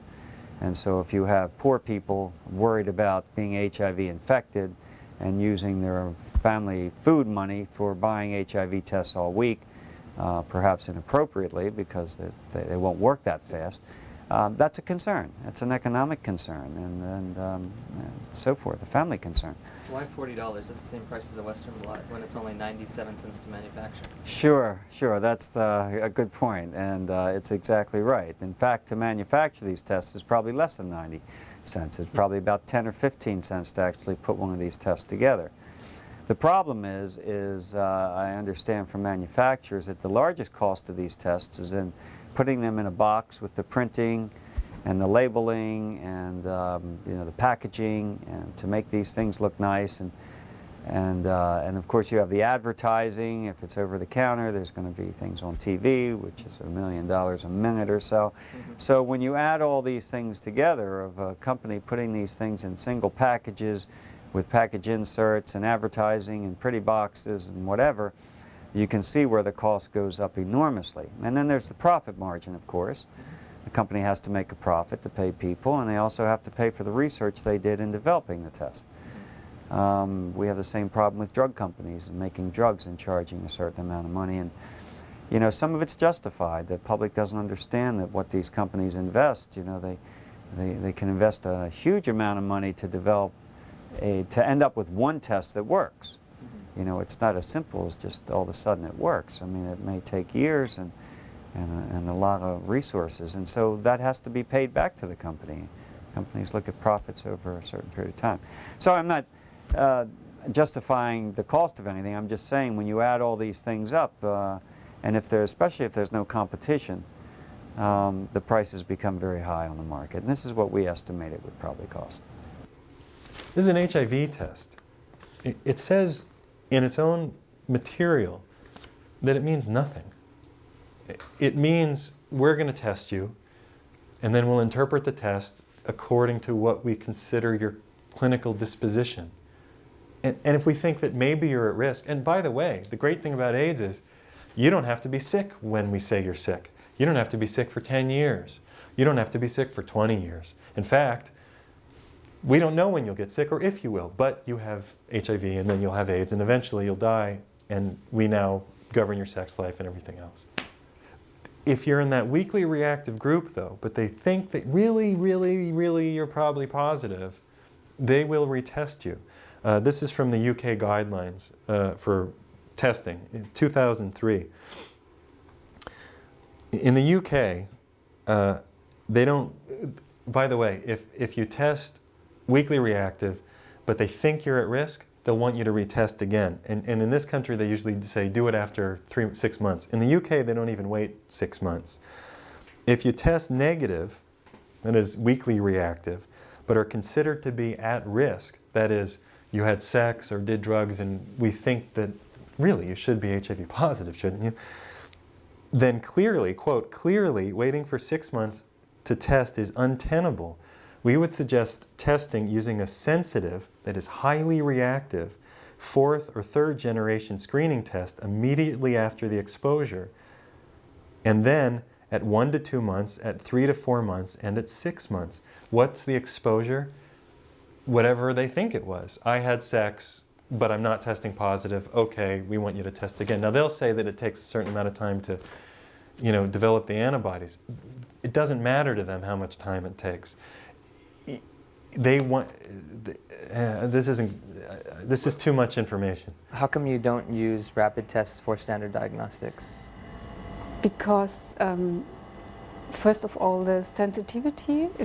And so if you have poor people worried about being HIV infected and using their family food money for buying HIV tests all week, perhaps inappropriately because they won't work that fast, that's a concern. It's an economic concern and so forth, a family concern. Why $40? That's the same price as a Western blot when it's only 97 cents to manufacture. Sure, that's a good point, and it's exactly right. In fact, to manufacture these tests is probably less than 90 cents. It's probably about 10 or 15 cents to actually put one of these tests together. The problem is I understand from manufacturers that the largest cost of these tests is in putting them in a box with the printing and the labeling and you know, the packaging, and to make these things look nice, and of course you have the advertising. If it's over the counter, there's going to be things on TV, which is $1 million a minute or so. So when you add all these things together, of a company putting these things in single packages with package inserts and advertising and pretty boxes and whatever, you can see where the cost goes up enormously. And then there's the profit margin, of course. The company has to make a profit to pay people, and they also have to pay for the research they did in developing the test. We have the same problem with drug companies and making drugs and charging a certain amount of money. And you know, some of it's justified. The public doesn't understand that what these companies invest, you know, they can invest a huge amount of money to develop to end up with one test that works. You know, it's not as simple as just all of a sudden it works. I mean, it may take years and a lot of resources, and so that has to be paid back to the company. Companies look at profits over a certain period of time. So I'm not justifying the cost of anything. I'm just saying when you add all these things up, and especially if there's no competition, the prices become very high on the market. And this is what we estimate it would probably cost. This is an HIV test. It says in its own material that it means nothing. It means we're going to test you, and then we'll interpret the test according to what we consider your clinical disposition. And if we think that maybe you're at risk, and by the way, the great thing about AIDS is you don't have to be sick when we say you're sick. You don't have to be sick for 10 years. You don't have to be sick for 20 years. In fact, we don't know when you'll get sick or if you will, but you have HIV and then you'll have AIDS and eventually you'll die, and we now govern your sex life and everything else. If you're in that weakly reactive group though, but they think that really you're probably positive, they will retest you. This is from the UK guidelines for testing in 2003. In the UK, they don't, by the way, if you test weakly reactive, but they think you're at risk, they'll want you to retest again. And in this country, they usually say, do it after 6 months. In the UK, they don't even wait 6 months. If you test negative, that is weakly reactive, but are considered to be at risk, that is, you had sex or did drugs and we think that really you should be HIV positive, shouldn't you? Then clearly, quote, clearly waiting for 6 months to test is untenable. We would suggest testing using a sensitive, that is highly reactive, 4th or 3rd generation screening test immediately after the exposure, and then at 1 to 2 months, at 3 to 4 months, and at 6 months. What's the exposure? Whatever they think it was. I had sex, but I'm not testing positive. Okay, we want you to test again. Now they'll say that it takes a certain amount of time to develop the antibodies. It doesn't matter to them how much time it takes. They want, this is too much information. How come you don't use rapid tests for standard diagnostics? Because first of all, the sensitivity and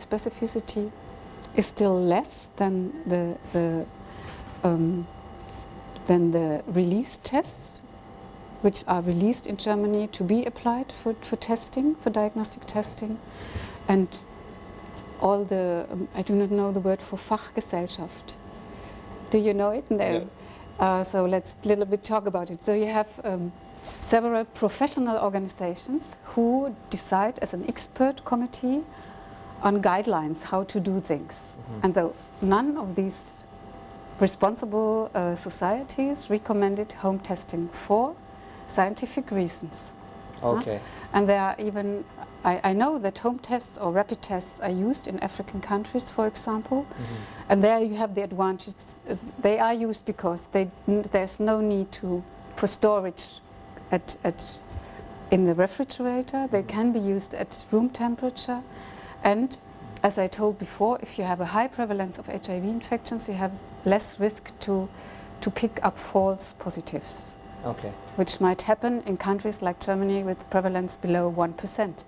specificity is still less than the released tests, which are released in Germany to be applied for testing, for diagnostic testing. And all the, I do not know the word for Fachgesellschaft. Do you know it? No. Yeah. So let's a little bit talk about it. So you have several professional organizations who decide as an expert committee on guidelines how to do things. Mm-hmm. And though none of these responsible societies recommended home testing for scientific reasons. Okay. And there are even, I know that home tests or rapid tests are used in African countries, for example. Mm-hmm. And there you have the advantage. They are used because there's no need for storage in the refrigerator. They can be used at room temperature. And as I told before, if you have a high prevalence of HIV infections, you have less risk to pick up false positives. Okay. Which might happen in countries like Germany with prevalence below 1%.